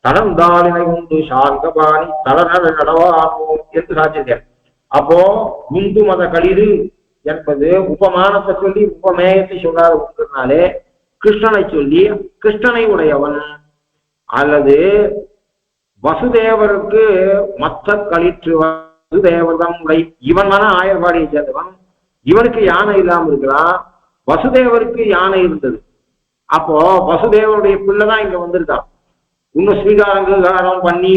தடந்தாளினை உண்டு சார்கபாணி தளநட நடவானோ என்று சாட்சியர். அப்போ உந்து மத களிறு என்பது உபமானத்தை சொல்லி உபமேயத்தை சொல்லாத ஒன்றுனாலே கிருஷ்ணனை சொல்லி கிருஷ்ணனை உடையவன். அல்லது வசுதேவருக்கு மத்த களிற்று வசுதேவர்தான் உடை. இவன் தானே ஆயர்பாடியை சேர்ந்தவன். இவனுக்கு யானை இல்லாம இருக்கிறான், வசுதேவருக்கு யானை இருந்தது. அப்போ வசுதேவருடைய பிள்ளைதான் இங்க வந்திருக்கான். இன்னும் ஸ்வீகாரம் பண்ணி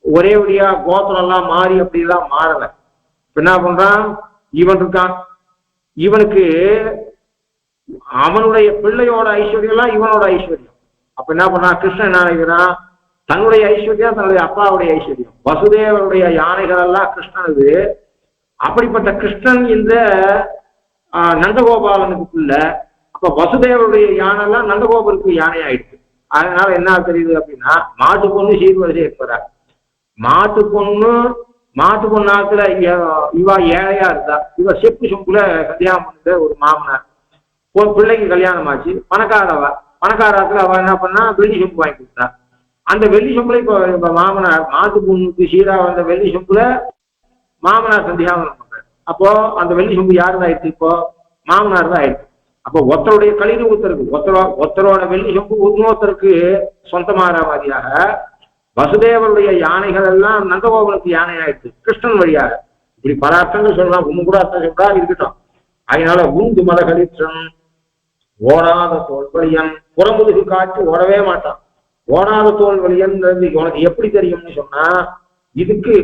ஒரே வழியா கோத்திரம் எல்லாம் மாறி அப்படிலாம் மாறல. என்ன பண்றான், இவன் இருக்கான், இவனுக்கு அவனுடைய பிள்ளையோட ஐஸ்வர்யம் எல்லாம் இவனோட ஐஸ்வர்யம். அப்ப என்ன பண்றான், கிருஷ்ணன் என்ன நினைக்கிறான், தன்னுடைய ஐஸ்வர்யம் தன்னுடைய அப்பாவுடைய ஐஸ்வர்யம். வசுதேவனுடைய யானைகள் எல்லாம் கிருஷ்ணனுக்கு. அப்படிப்பட்ட கிருஷ்ணன் இந்த நந்தகோபாலனுக்கு பிள்ள. அப்ப வசுதேவனுடைய யானை எல்லாம் நந்தகோபருக்கு யானை ஆயிடுச்சு. அதனால என்ன தெரியுது அப்படின்னா, மாட்டு பொண்ணு சீர்வரிசை இருப்பார். மாட்டு பொண்ணாத்துல இவ ஏழையா இருந்தா, இவ செப்பு சொம்புல கல்யாணம் பண்ணுற ஒரு மாமனார். பிள்ளைக்கு கல்யாணம் ஆச்சு, பணக்காரத்துல அவ என்ன பண்ணா வெள்ளி சொம்பு வாங்கி கொடுத்தா. அந்த வெள்ளி சொம்புல இப்ப மாமனார் மாட்டு பொண்ணுக்கு சீரா வந்த வெள்ளி சொம்புல மாமனார் சந்தியாவனம் பண்றாரு. அப்போ அந்த வெள்ளி சொம்பு யாருதான் ஆயிடுச்சு, இப்போ மாமனார் தான் ஆயிடுச்சு. அப்போ ஒருத்தருடைய களிறு ஒருத்தருக்கு ஒருத்தரோட வெள்ளி சொம்பு இன்னொருத்தருக்கு சொந்தமாற மாதிரியாக வசுதேவருடைய யானைகள் எல்லாம் நந்தகோபனுக்கு யானை ஆயிடுச்சு கிருஷ்ணன் வழியாக. இப்படி பல அர்த்தங்கள் சொல்லலாம், ஒண்ணு கூட அர்த்தம் சொல்றா இருக்கட்டும். அதனால உந்து மத கலிற்றன் ஓடாத தோல்வழியன், புறமுதுகு காட்சி ஓடவே மாட்டான். ஓடாத தோல்வழியன் உனக்கு எப்படி தெரியும்னு சொன்னா, இதுக்கு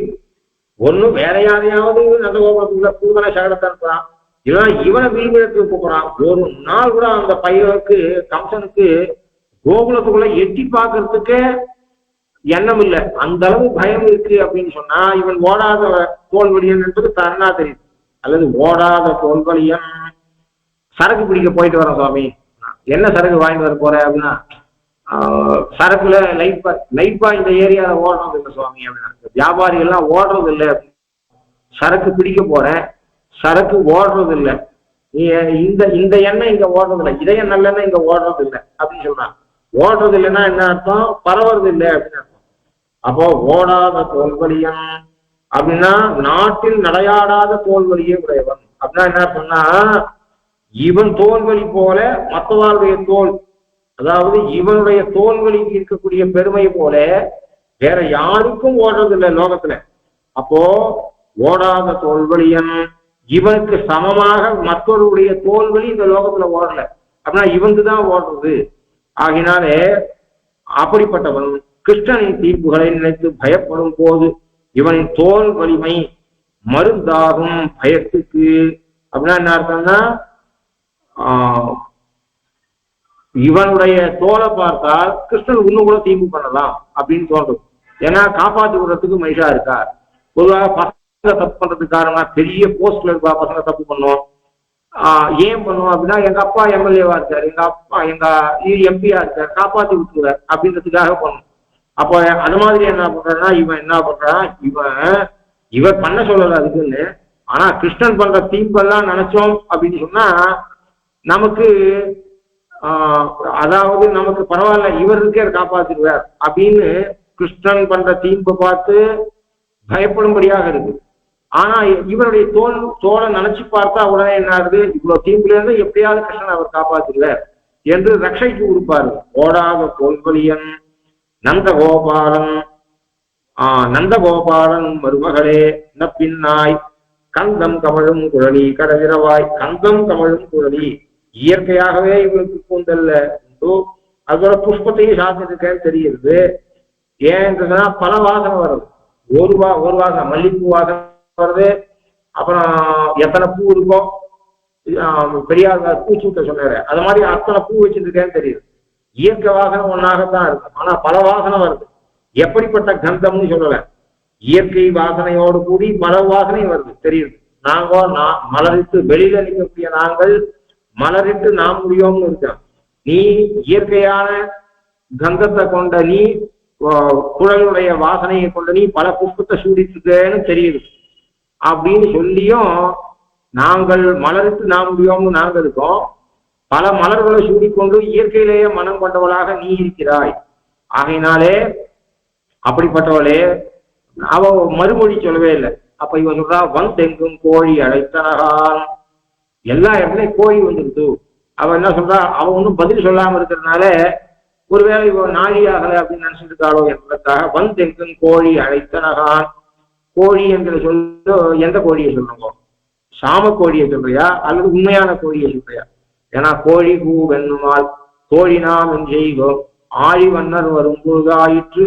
ஒண்ணு வேற யாரையாவது நந்தகோபுரத்துக்குள்ள பூதனை சகடத்தை அனுப்புறான், இல்லைன்னா இவனை வீழ்விழத்துக்கு போறான். ஒரு நாள் கூட அந்த பையனுக்கு கம்சனுக்கு கோகுலத்துக்குள்ள எட்டி பார்க்கறதுக்கே எண்ணம் இல்லை. அந்த அளவு பயம் இருக்கு அப்படின்னு சொன்னா, இவன் ஓடாத தோல்வழியன் என்பது தன்னா தெரியுது. அல்லது ஓடாத தோல்வழியன், சரக்கு பிடிக்க போயிட்டு வரேன் சுவாமி, என்ன சரக்கு வாங்கிட்டு வர போற அப்படின்னா, சரக்குல லைப்பா இந்த ஏரியால ஓடுறது இல்லை சுவாமி அப்படின்னா, வியாபாரிகள்லாம் ஓடுறது இல்லை, சரக்கு பிடிக்க போறேன், சரக்கு ஓடுறது இல்லை, நீ இந்த எண்ணெய் இங்க ஓடுறது இல்லை, இதய நல்லெண்ணெய் இங்க ஓடுறது இல்லை அப்படின்னு சொல்றான். ஓடுறது இல்லைன்னா என்ன அர்த்தம், பரவுறது இல்லை அப்படின்னு அர்த்தம். அப்போ ஓடாத தோல்வழியன் அப்படின்னா நாட்டில் நடையாடாத தோல்வழியே உடையவன் அப்படின்னா என்ன அர்த்தம்னா, இவன் தோல்வழி போல மற்றவாளுடைய தோல், அதாவது இவனுடைய தோல்வழிக்கு இருக்கக்கூடிய பெருமை போல வேற யாருக்கும் ஓடுறது இல்லை லோகத்துல. அப்போ ஓடாத தோல்வழியன் இவனுக்கு சமமாக மற்றவருடைய தோல்வழி இந்த லோகத்துல ஓடல, அப்படின்னா இவனுக்குதான் ஓடுறது. ஆகினாலே அப்படிப்பட்டவன் கிருஷ்ணனின் தீர்ப்புகளை நினைத்து பயப்படும் போது இவனின் தோல் வலிமை மருந்தாகும் பயத்துக்கு. அப்படின்னா என்ன அர்த்தம்னா, இவனுடைய தோலை பார்த்தால் கிருஷ்ணன் இன்னும் கூட தீர்ப்பு பண்ணலாம் அப்படின்னு தோன்றும். ஏன்னா காப்பாற்றி விடுறதுக்கு மனுஷா இருக்கார். பொதுவாக பசங்க தப்பு பண்றதுக்கு காரணம் பெரிய போஸ்ட்ல இருக்கா பசங்க தப்பு பண்ணுவோம். ஏன் பண்ணுவோம் அப்படின்னா, எங்க அப்பா எம்எல்ஏவா இருக்காரு, எங்க அப்பா எங்க எம்பியா இருக்காரு, காப்பாற்றி விட்டுருவார் அப்படின்றதுக்காக பண்ணும். அப்போ அது மாதிரி என்ன பண்றான்னா, இவன் என்ன பண்றான், இவர் பண்ண சொல்லல அதுக்குன்னு. ஆனா கிருஷ்ணன் பண்ற தீம்பெல்லாம் நினைச்சோம் அப்படின்னு சொன்னா நமக்கு அதாவது நமக்கு பரவாயில்ல, இவர் இருக்கே காப்பாத்திடுவார் அப்படின்னு கிருஷ்ணன் பண்ற தீம்பை பார்த்து பயப்படும்படியாக இருக்கு. ஆனா இவருடைய தோலை நினைச்சு பார்த்தா உடனே என்ன ஆகுது, இவ்வளவு தீம்புல இருந்து எப்படியாவது கிருஷ்ணன் அவர் காப்பாத்திடுவார் என்று ரட்சைக்கு உறுப்பாரு. ஓடாத தோல்வலியன் நந்தகோபாலன் நந்தகோபாலன் மருமகளே பின்னாய் கந்தம் கமழும் குழலி கடவிரவாய். கந்தம் கமழும் குழலி இயற்கையாகவே இவளுக்கு கூந்தல்ல உண்டு, அதோட புஷ்பத்தையும் சாத்திருக்கேன்னு தெரியுது. ஏன்றதுன்னா பல வாசனை வருது. ஒரு வாசனை மல்லிப்பூ வாசனை வருது, அப்புறம் எத்தனை பூ இருக்கும், பெரியார் பூச்சூட்ட சொன்னாரு, அது மாதிரி அத்தனை பூ வச்சிருக்கேன்னு தெரியுது. இயற்கை வாசனை ஒன்னாகத்தான் இருக்கும், ஆனா பல வாசனை வருது. எப்படிப்பட்ட கந்தம்னு சொல்லல, இயற்கை வாசனையோடு கூடி பல வாசனை வருது தெரியுது. நாங்க மலரிட்டு வெளியில நிற்கக்கூடிய நாங்கள் மலரிட்டு நாம் முடியும்னு இருக்கோம். நீ இயற்கையான கந்தத்தை கொண்ட நீ குழலுடைய வாசனையை கொண்ட நீ பல புஷ்பத்தை சூடிட்டுன்னு தெரியுது அப்படின்னு சொல்லியும் நாங்கள் மலரிட்டு நாம் முடியும்னு நாங்கள் இருக்கோம். பல மலர்களை சூடிக்கொண்டு இயற்கையிலேயே மனம் கொண்டவளாக நீ இருக்கிறாய். ஆகையினாலே அப்படிப்பட்டவளே அவ மறுமொழி சொல்லவே இல்லை. அப்ப இவன் சொல்றா, வந்தெங்கும் கோழி அழைத்தனகான். எல்லா இடத்துலயும் கோழி வந்துருது. அவ என்ன சொல்றா, அவ ஒன்றும் பதில் சொல்லாம இருக்கிறதுனால ஒருவேளை இவ நாழி ஆகலை அப்படின்னு நினைச்சிட்டு இருக்காளோ என்பதற்காக வந்தெங்கும் கோழி அழைத்தனகான். கோழி என்கிற சொல்லு எந்த கோழியை சொல்லுங்க, சாம கோழியை சொல்றியா அல்லது உண்மையான கோழியை சொல்றியா? ஏன்னா கோழி பூ வெண்ணுமால் கோழி நாம் செய்வோம் ஆழி வண்ணர் வரும் பொழுதாயிற்று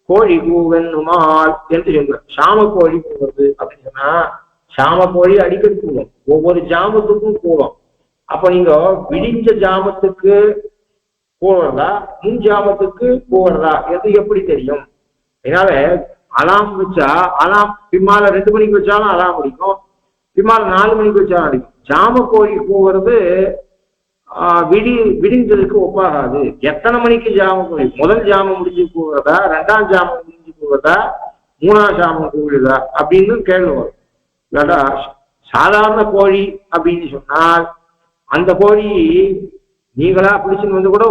கோழி பூ வெண்ணுமால் என்று சொல்ற. சாம கோழி போகிறது அப்படின்னு சொன்னா சாம கோழி அடிக்கடி கூடும், ஒவ்வொரு ஜாமத்துக்கும் கூடும். அப்ப நீங்க விடிஞ்ச ஜாமத்துக்கு போறதா முன் ஜாமத்துக்கு போறதா எது எப்படி தெரியும்? அதனால அலாம் வச்சா அலாம் பின்னால 2 மணிக்கு வச்சாலும் அலாம் அடிக்கும், பின்னால 4 மணிக்கு வச்சாலும் அடிக்கும். ஜாம கோழி போகிறது விடிஞ்சதுக்கு ஒப்பாகாது. எத்தனை மணிக்கு ஜாமம் கோழி, முதல் ஜாமம் முடிஞ்சு போகிறதா, 2ஆம் ஜாமம் முடிஞ்சு போகிறதா, 3ஆம் ஜாமம் கூடுதா அப்படின்னு கேள்வி வரும். இல்லாட்டா சாதாரண கோழி அப்படின்னு சொன்னால் அந்த கோழி நீங்களா பிடிச்சுன்னு வந்து கூட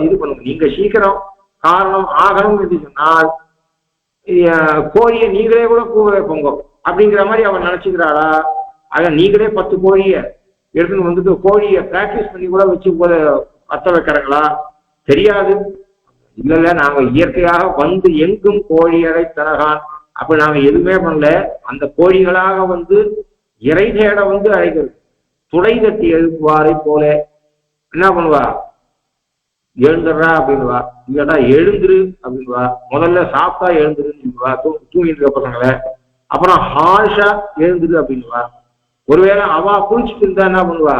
இது பண்ணுங்க. நீங்க சீக்கிரம் காரணம் ஆகணும் என்று சொன்னால் கோழியை நீங்களே கூட கூவ வைப்போங்க அப்படிங்கிற மாதிரி அவன் நினைச்சுக்கிறாளா? ஆக நீங்களே 10 கோழியை எடுத்துன்னு வந்துட்டு கோழியை பிராக்டிஸ் பண்ணி கூட வச்சு போல அத்த வைக்கிறாங்களா? தெரியாது. இல்ல நாங்க இயற்கையாக வந்து எங்கும் கோழி அறை தரகான். அப்ப நாங்க எதுவுமே பண்ணல, அந்த கோழிகளாக வந்து இறை தேட வந்து அழைக்கிறது. துடை தட்டி எழுப்புவாரை போல என்ன பண்ணுவா, எழுந்துடுறா அப்படின்வா, இல்லடா எழுந்துரு அப்படின்வா. முதல்ல சாப்பிட்டா எழுந்துருன்னு சொல்லுவா, தூங்கிட்டு இருக்க பசங்களை. அப்புறம் ஹார்ஷா எழுந்துரு அப்படின்வா. ஒருவேளை அவ குளிச்சுட்டு இருந்தா என்ன பண்ணுவா,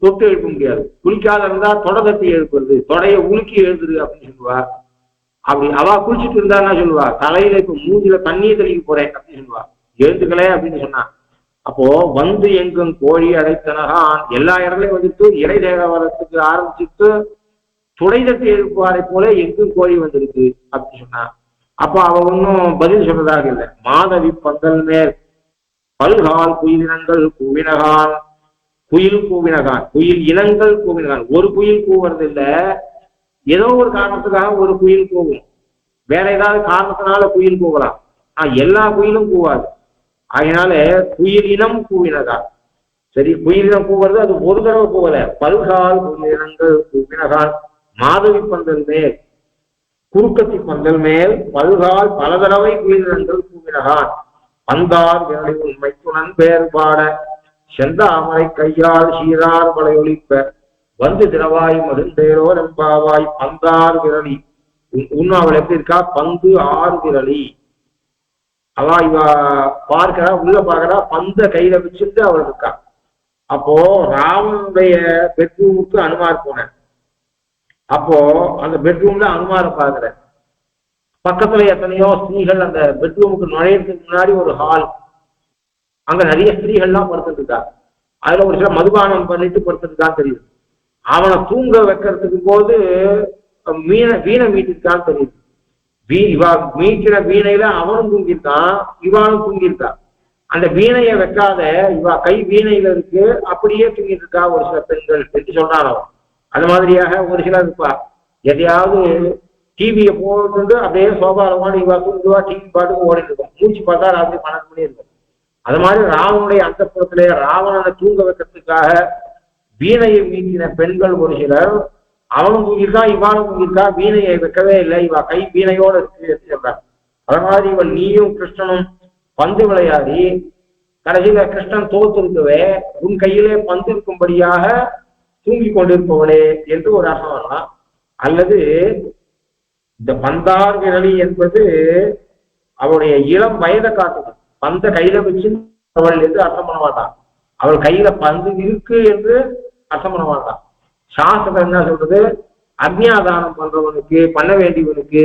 தொட்டு எழுப்ப முடியாது. குளிக்காத இருந்தா தொடை தட்டி எழுப்புறது, தொடையை உலுக்கி எழுதுரு அப்படின்னு சொல்லுவா. அப்படி அவ குளிச்சுட்டு இருந்தா என்ன சொல்லுவா, தலையில இப்ப மூஞ்சில தண்ணியை தெளிக்க போறேன் அப்படின்னு சொல்லுவா, எழுத்துக்கல அப்படின்னு சொன்னா. அப்போ வந்து எங்கும் கோழி அடைத்தனகான், எல்லா இடத்துலயும் வந்துட்டு இறை தேட வரத்துக்கு ஆரம்பிச்சுட்டு துடை தட்டி எழுப்புவாரை போல எங்கும் கோழி வந்திருக்கு அப்படின்னு சொன்னா. அப்ப அவ ஒன்னும் பதில் சொல்றதாக இல்லை. மாதவி பந்தல் மேல் பல்கால் குயிலினங்கள் கூவினகான். குயில் கூவினகான், குயில் இனங்கள் கூவினகான். ஒரு குயில் கூவுறது இல்லை, ஏதோ ஒரு காரணத்துக்காக ஒரு குயில் கூவும். வேற ஏதாவது காரணத்தினால குயில் கூவலாம், எல்லா குயிலும் கூவாது. அதனால குயில் இனம் கூவினதா. சரி, குயிலினம் கூவுறது அது ஒரு தடவை கூவல, பல்கால் குயிலினங்கள் கூவினகால் மாதவி பந்தல் மேல் குறுக்கத்தி பந்தல் மேல் பல்கால் பல தடவை குயிலினங்கள் கூவினகான் பந்தார் விரலை உண்மை துணன் பெயர் பாட செந்தாமரை கையால் சீரார் வலை ஒழிப்ப வந்து திரவாய் மருந்தேரோ நம்பாவாய் பந்தார் விரலி. இன்னும் அவள் எப்படி இருக்கா? பந்து ஆறு விரலி. அவ இவ பார்க்கிறா, உள்ள பார்க்கிறா, பந்த கையில வச்சுட்டு அவள் இருக்கா. அப்போ ராவனுடைய பெட்ரூமுக்கு அனுமார் போன. அப்போ அந்த பெட்ரூம்ல அனுமார பாக்குற. பக்கத்துல எத்தனையோ ஸ்திரீகள். அந்த பெட்ரூமுக்கு நுழையறதுக்கு முன்னாடி ஒரு ஹால், அங்க நிறைய ஸ்திரீகள்லாம் படுத்துட்டு இருக்கா. அதுல ஒரு சில மதுபானம் பண்ணிட்டு படுத்துட்டுதான் தெரியுது. அவனை தூங்க வைக்கிறதுக்கு போது வீணை மீட்டிருக்கான்னு தெரியுது. இவா மீட்டின வீணையில அவனும் தூங்கியிருக்கான், இவானும் தூங்கியிருக்கான். அந்த வீணையை வைக்காத இவா கை வீணையில இருக்கு, அப்படியே தூங்கிட்டு இருக்கா ஒரு சில பெண்கள் என்று சொல்றான் அவன். அது மாதிரியாக ஒரு சிலர் இருப்பா, எதையாவது டிவியை போட்டு அப்படியே சோபாலமான இவா தூங்குவா, டிவி பாட்டுக்கு ஓடிட்டு இருக்கும். மூச்சு பார்த்தா ராத்திரி 12 மணி இருக்கும். அது மாதிரி ராவனுடைய அந்த புறத்திலே ராவணனை தூங்க வைக்கிறதுக்காக வீணையை மீட்டின பெண்கள் ஒரு சிலர். அவனும் தூங்கியிருக்கா, இவானும் தூங்கியிருக்கா, வீணையை வைக்கவே இல்லை, இவா கை வீணையோடு இருக்கு சொல்றான். அது மாதிரி இவன் நீயும் கிருஷ்ணனும் பந்து விளையாடி கடைசியில கிருஷ்ணன் தோத்திருக்கவே உன் கையிலே பந்து இருக்கும்படியாக தூங்கி கொண்டிருப்பவளே என்று ஒரு அர்த்தம் வரலாம். அல்லது இந்த பந்தார் விரலி என்பது அவளுடைய இளம் வயதை காட்டுது. பந்த கையில வச்சு அவள் என்று அர்த்தம் பண்ண மாட்டான். அவள் கையில பந்து இருக்கு என்று அர்த்தம் பண்ண மாட்டான். சாஸ்திரம் என்ன சொல்றது? அக்னியாதானம் பண்றவனுக்கு, பண்ண வேண்டியவனுக்கு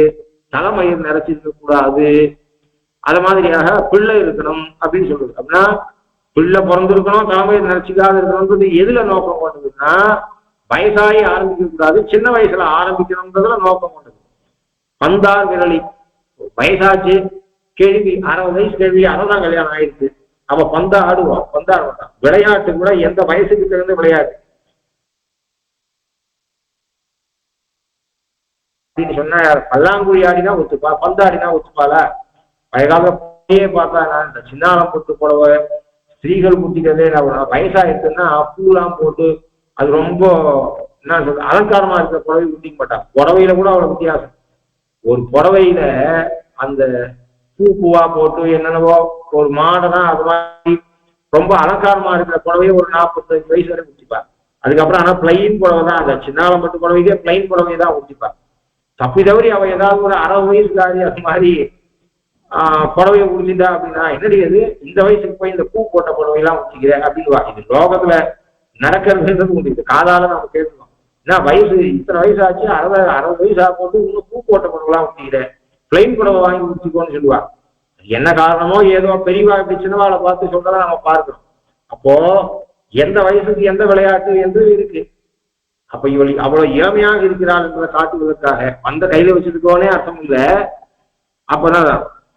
தலைமயிர் நிறைச்சிருக்க கூடாது, அது மாதிரியாக பிள்ளை இருக்கணும் அப்படின்னு சொல்றது. அப்படின்னா பிள்ளை பிறந்திருக்கணும், தலைமயிர் நிறைச்சிக்காத இருக்கணும்ன்றது எதுல நோக்கம் கொண்டதுன்னா, வயசாகி ஆரம்பிக்க கூடாது, சின்ன வயசுல ஆரம்பிக்கணும்ன்றதுல நோக்கம் கொண்டது. பந்தார் விரலி, வயசாச்சு, கேள்வி 60 வயசு கேள்வி, 60 கல்யாணம் ஆயிடுச்சு, அவ பந்தா ஆடுவான், பந்தாட மாட்டான். விளையாட்டு கூட எந்த வயசுக்கு தகுந்த விளையாட்டு அப்படின்னு சொன்னா, பல்லாங்குழி ஆடினா ஒத்துப்பா, பந்தாடினா ஒத்துப்பாளா? பழைய பார்த்தா இந்த சின்னாலம் போட்டு புடவை ஸ்திரீகள் குத்திக்கிறதே வயசாயிருக்குன்னா பூலாம் போட்டு அது ரொம்ப என்ன சொல்ற அலங்காரமா இருக்கிற புடவை குத்திக்க மாட்டான். புடவையில கூட அவ்வளவு வித்தியாசம். ஒரு புடவையில அந்த பூவா போட்டு என்னென்னவோ ஒரு மாடனா அது மாதிரி ரொம்ப அலங்காரமா இருக்கிற புடவையை ஒரு 45 வயசு வரை குத்திப்பா. அதுக்கப்புறம் ஆனா பிளைன் புடவை தான், அந்த சின்னாலம் பட்டு புடவைக்கே பிளைன் புடவை தான் குத்திப்பா. தப்பி தவறி அவ ஏதாவது ஒரு 60 வயசுக்காரி அது மாதிரி புடவையை உடுத்திட்டா அப்படின்னா, என்னடி அது இந்த வயசுக்கு போய் இந்த பூ போட்ட புடவையெல்லாம் உடுத்திக்கிறேன் அப்படின்வா. இது லோகத்துல நடக்கிறதுன்றது உண்டு. காதால நம்ம கேட்கணும். ஏன்னா வயசு இத்தனை வயசு ஆச்சு, 60 வயசு ஆக போட்டு இன்னும் பூ போட்ட புடவைலாம் உடுத்திக்கிறேன், பிளைன் புடவை வாங்கி உடுத்திக்கோன்னு சொல்லுவா. என்ன காரணமோ ஏதோ பெரியவா இப்படி சின்னவாளை பார்த்து சொல்றதா நம்ம பார்க்கிறோம். அப்போ எந்த வயசுக்கு எந்த விளையாட்டு என்று இருக்கு. அப்ப இவள் அவ்வளவு இளமையாக இருக்கிறாள் என்பதை காட்டுவதற்காக அந்த கையில வச்சிருக்கோனே அர்த்தம் இல்லை. அப்பதான்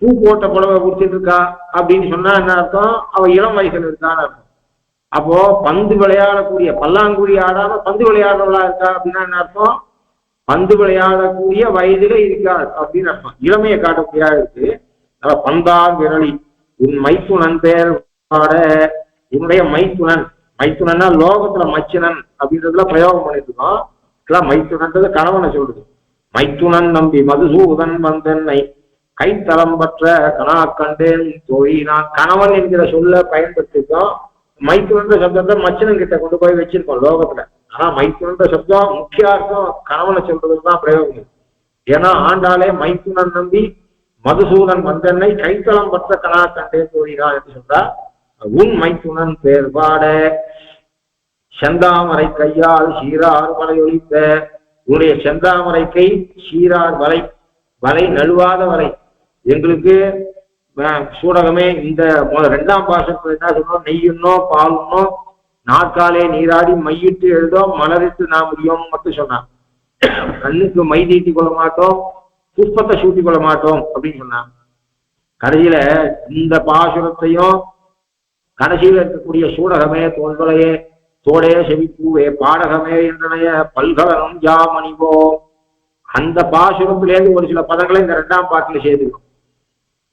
பூ போட்ட புடவை குடிச்சிட்டு இருக்கா அப்படின்னு சொன்னா என்ன அர்த்தம்? அவ இளம் வயசுல இருக்கான்னு அர்த்தம். அப்போ பந்து விளையாடக்கூடிய, பல்லாங்குழி ஆடாம பந்து விளையாடுறவளா இருக்கா அப்படின்னா என்ன அர்த்தம்? பந்து விளையாடக்கூடிய வயதில இருக்காள் அப்படின்னு அர்த்தம். இளமையை காட்டக்கூடியா இருக்கு. பந்தார் விரலி உன் மைத்துனன் பெயர் பாட, உன்னுடைய மைத்துனன், மைத்துனன்னா லோகத்துல மச்சினன் அப்படின்றதுல பிரயோகம் பண்ணிட்டு இருக்கோம். மைத்துனன்றது கணவனை சொல்றது. மைத்துனன் நம்பி மதுசூதன் வந்தன்னை கைத்தளம் பற்ற கனா கண்டேன் தொழினான். கணவன் என்கிற சொல்ல பயன்படுத்திருக்கோம். மைத்துனன்ற சப்தத்தை மச்சினன் கிட்ட கொண்டு போய் வச்சிருக்கோம் லோகத்துல. ஆனா மைத்துனன்ற சப்தம் முக்கிய அர்த்தம் கணவனை சொல்றதுக்கு தான் பிரயோகம். ஏன்னா ஆண்டாலே மைத்துனன் நம்பி மதுசூதன் வந்தன்னை கைத்தளம் பற்ற கனா கண்டேன் தொழினான் என்று சொல்றா. உன் மைத்துனன் பேர் பாட செந்தாமரை கையால் சீரார் வலை ஒழித்த, உன்னுடைய செந்தாமரை கை சீரார் வலை, வலை நழுவாத வலை. எங்களுக்கு சூடகமே இந்த 2ஆம் பாசத்துல என்ன சொல்றோம்? நெய்யுன்னோ பாலுன்னோ நாற்காலே நீராடி மையிட்டு எழுதோம் மலரிட்டு நாம் முடியும் மட்டும் சொன்னான். கண்ணுக்கு மை தீட்டி கொள்ள மாட்டோம், புஷ்பத்தை சூட்டி கொள்ள மாட்டோம் அப்படின்னு சொன்னான். கடைசியில இந்த பாசுரத்தையும் கடைசியில் இருக்கக்கூடிய சூடகமே தோல்வலையே தோடே செவிப்பூவே பாடகமே என்றனைய பல்கலனும் ஜாமணிவோ, அந்த பாசுரத்திலேருந்து ஒரு சில பதங்களை இந்த 2ஆம் பாட்டுல சேர்த்துக்கணும்.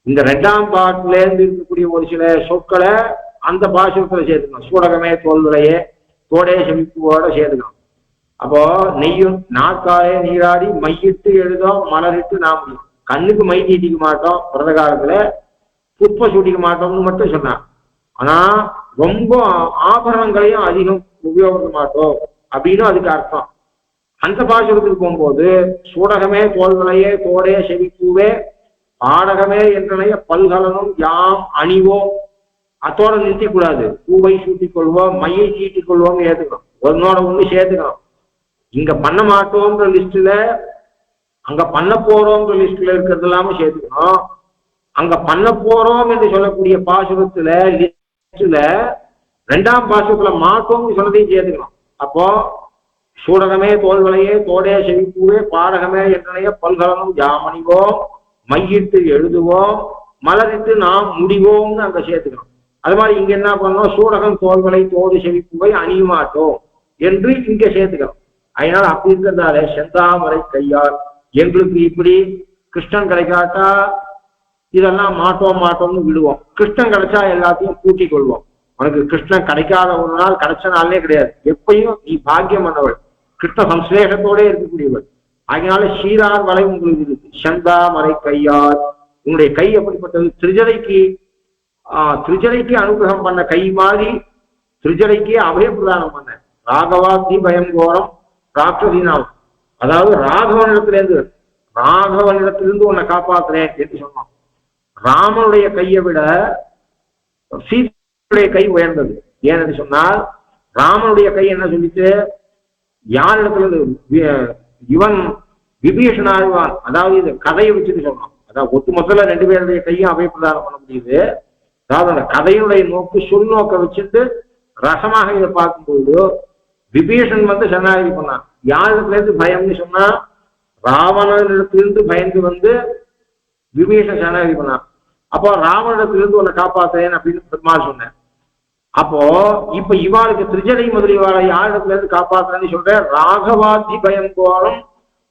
இந்த 2ஆம் பாட்டுல இருந்து இருக்கக்கூடிய ஒரு சில சொற்களை அந்த பாசுரத்துல சேர்த்துக்கணும். சூடகமே தோல்விலையே தோடே செமிப்புவோட சேர்த்துக்கணும். அப்போ நெய்யும் நாட்காலே நீராடி மையிட்டு எழுதோம் மலரிட்டு நாம் கண்ணுக்கு மை நீட்டிக்க மாட்டோம், பிறந்த காலத்துல புஷ்ப சூட்டிக்க மாட்டோம்னு மட்டும் சொன்னான். ஆனா ரொம்ப ஆபரணங்களையும் அதிகம் உபயோகிக்க மாட்டோம் அப்படின்னு அதுக்கு அர்த்தம். அந்த பாசுரத்துக்கு போகும்போது சூடகமே தோல்விலையே தோடே செவிப்பூவே பாடகமே என்றனைய பல்கலனும் யாம் அணிவோம், அத்தோட நிறுத்திக் கூடாது. பூவை சூட்டிக் கொள்வோம் மையை சீட்டிக் கொள்வோம் ஏத்துக்கணும், ஒன்னோட ஒண்ணு சேர்த்துக்கணும். இங்க பண்ண மாட்டோம்ன்ற லிஸ்ட்ல அங்க பண்ண போறோம்ன்ற லிஸ்ட்ல இருக்கிறது எல்லாமே சேர்த்துக்கணும். அங்க பண்ண போறோம் என்று சொல்லக்கூடிய பாசுரத்துல லிஸ்ட்ல ரெண்டாம் பாசுரத்துல மாட்டோம்னு சொன்னதையும் சேர்த்துக்கணும். அப்போ சூடகமே தோல்வலையே தோடே செவிப்பூவே பாடகமே என்றனைய பல்கலனும் யாமணிவோம் மையிட்டு எழுதுவோம் மலரிட்டு நாம் முடிவோம்னு அங்க சேர்த்துக்கணும். அது மாதிரி இங்க என்ன பண்ணோம், சூடகம் தோல்வலை தோடு செவிப்பூவை அணியுமாட்டோம் என்று இங்க சேர்த்துக்கணும். அதனால அப்படி இருக்கிறதால செந்தாமரை கையால் எங்களுக்கு இப்படி கிருஷ்ணன் கிடைக்காட்டா இதெல்லாம் மாட்டோம் மாட்டோம்னு விடுவோம், கிருஷ்ணன் கிடைச்சா எல்லாத்தையும் கூட்டிக் கொள்வோம். உனக்கு கிருஷ்ணன் கிடைக்காத ஒரு நாள் கிடைச்ச நாளே கிடையாது, எப்பயும் நீ பாக்கியம் பண்ணவள், கிருஷ்ண சம்சேஷத்தோட இருக்கக்கூடியவள். அதனால சீரார் வலை உங்களுக்கு இருக்கு. செந்தாமரை கையால் உன்னுடைய கை எப்படிப்பட்டது, திருஜலைக்கு அனுகிரகம் பண்ண கை மாதிரி திருஜலைக்கு அபய பிரதானம் பண்ண ராகவாத்தி பயம் கோரம் ராட்சதீனாம், அதாவது ராகவனிடத்திலிருந்து உன்னை காப்பாத்துறேன் என்று சொன்னோம். ராமனுடைய கையை விட சீதையுடைய கை உயர்ந்தது. ஏன்னு சொன்னால் ராமனுடைய கை என்ன சொல்லிட்டு யாரிடத்துல இவன் விபீஷணாழ்வான், அதாவது இந்த கதையை வச்சுட்டு சொன்னோம். அதாவது ஒட்டு மொத்தல 2 பேருடைய கையும் அபய பிரதானம் பண்ண முடியுது. அதாவது அந்த கதையினுடைய நோக்கு சொல் நோக்க வச்சுட்டு ரசமாக இதை பார்க்கும்போது விபீஷன் சரணாகதி பண்ணான். யாரிடத்துல இருந்து பயம்னு சொன்னா ராவணனிடத்திலிருந்து பயந்து விபீஷன் சரணாகதி பண்ணான். அப்போ ராவணனிடத்திலிருந்து உன்னை காப்பாத்தேன் அப்படின்னு பெருமாள் சொன்னேன். அப்போ இப்ப இவாளுக்கு திருஜடை முதலியவாளை யாரிடத்துல இருந்து காப்பாத்துறேன்னு சொல்ற ராகவாதி பயம் கோரம்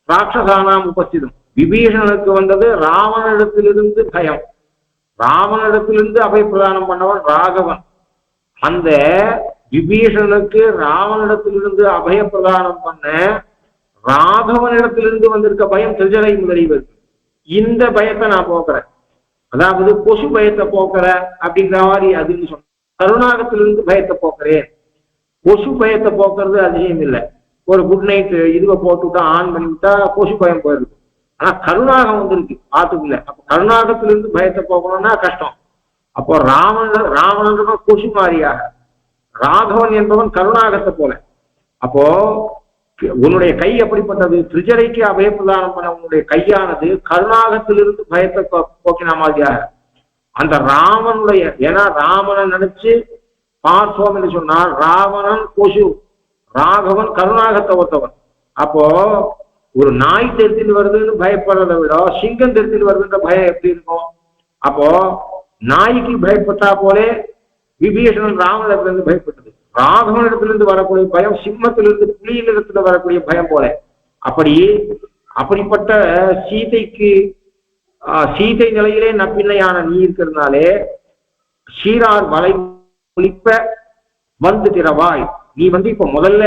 ராட்சசானாம் உபஸ்திதம். விபீஷணனுக்கு வந்தது ராவணனிடத்திலிருந்து பயம், ராவணனிடத்திலிருந்து அபய பிரதானம் பண்ணவன் ராகவன். அந்த விபீஷணனுக்கு ராவனிடத்திலிருந்து அபய பிரதானம் பண்ண ராகவனிடத்திலிருந்து வந்திருக்க பயம் திருஜடை முதலியவர். இந்த பயத்தை நான் போக்குறேன், அதாவது கொசு பயத்தை போக்குற அப்படிங்கிற மாதிரி அதுன்னு சொன்ன. கருணாகத்திலிருந்து பயத்தை போக்குறேன். கொசு பயத்தை போக்குறது அதிசயம் இல்லை. ஒரு குட் நைட் இதுவை போட்டுவிட்டா ஆன் பண்ணிவிட்டா கொசு பயம் போயிருக்கு. ஆனா கருணாகம் வந்திருக்கு ஆத்துக்குள்ள. அப்ப கருணாகத்திலிருந்து பயத்தை போக்கணும்னா கஷ்டம். அப்போ ராவணன் கொசு மாதிரியாக, ராகவன் என்பவன் கருணாகத்தை போல. அப்போ உன்னுடைய கை எப்படிப்பட்டது, திருஜடைக்கு அபய பிரதானம் பண்ண உன்னுடைய கையானது கருணாகத்திலிருந்து பயத்தை போக்கின மாதிரியாக. அந்த ராமனுடைய, ஏன்னா ராமனை நினைச்சு பார்த்தோம் என்று சொன்னால் ராவணன் கொசு, ராகவன் கருணாகத்தை ஒத்தவன். அப்போ ஒரு நாய் தெரிஞ்சிட்டு வருதுன்னு பயப்படுறதை விட சிங்கம் தெரிஞ்சிட்டு வருதுன்ற பயம் எப்படி இருக்கும்? அப்போ நாய்க்கு பயப்பட்டா போலே விபீஷணன் ராமனிடத்திலிருந்து பயப்பட்டது. ராகவனிடத்திலிருந்து வரக்கூடிய பயம் சிம்மத்திலிருந்து புலியிலிருந்து வரக்கூடிய பயம் போல. அப்படிப்பட்ட சீதை நிலையிலே நப்பிள்ளையான நீ இருக்கிறதுனாலே சீரார் வலை ஒழிப்ப திறவாய். நீ இப்ப முதல்ல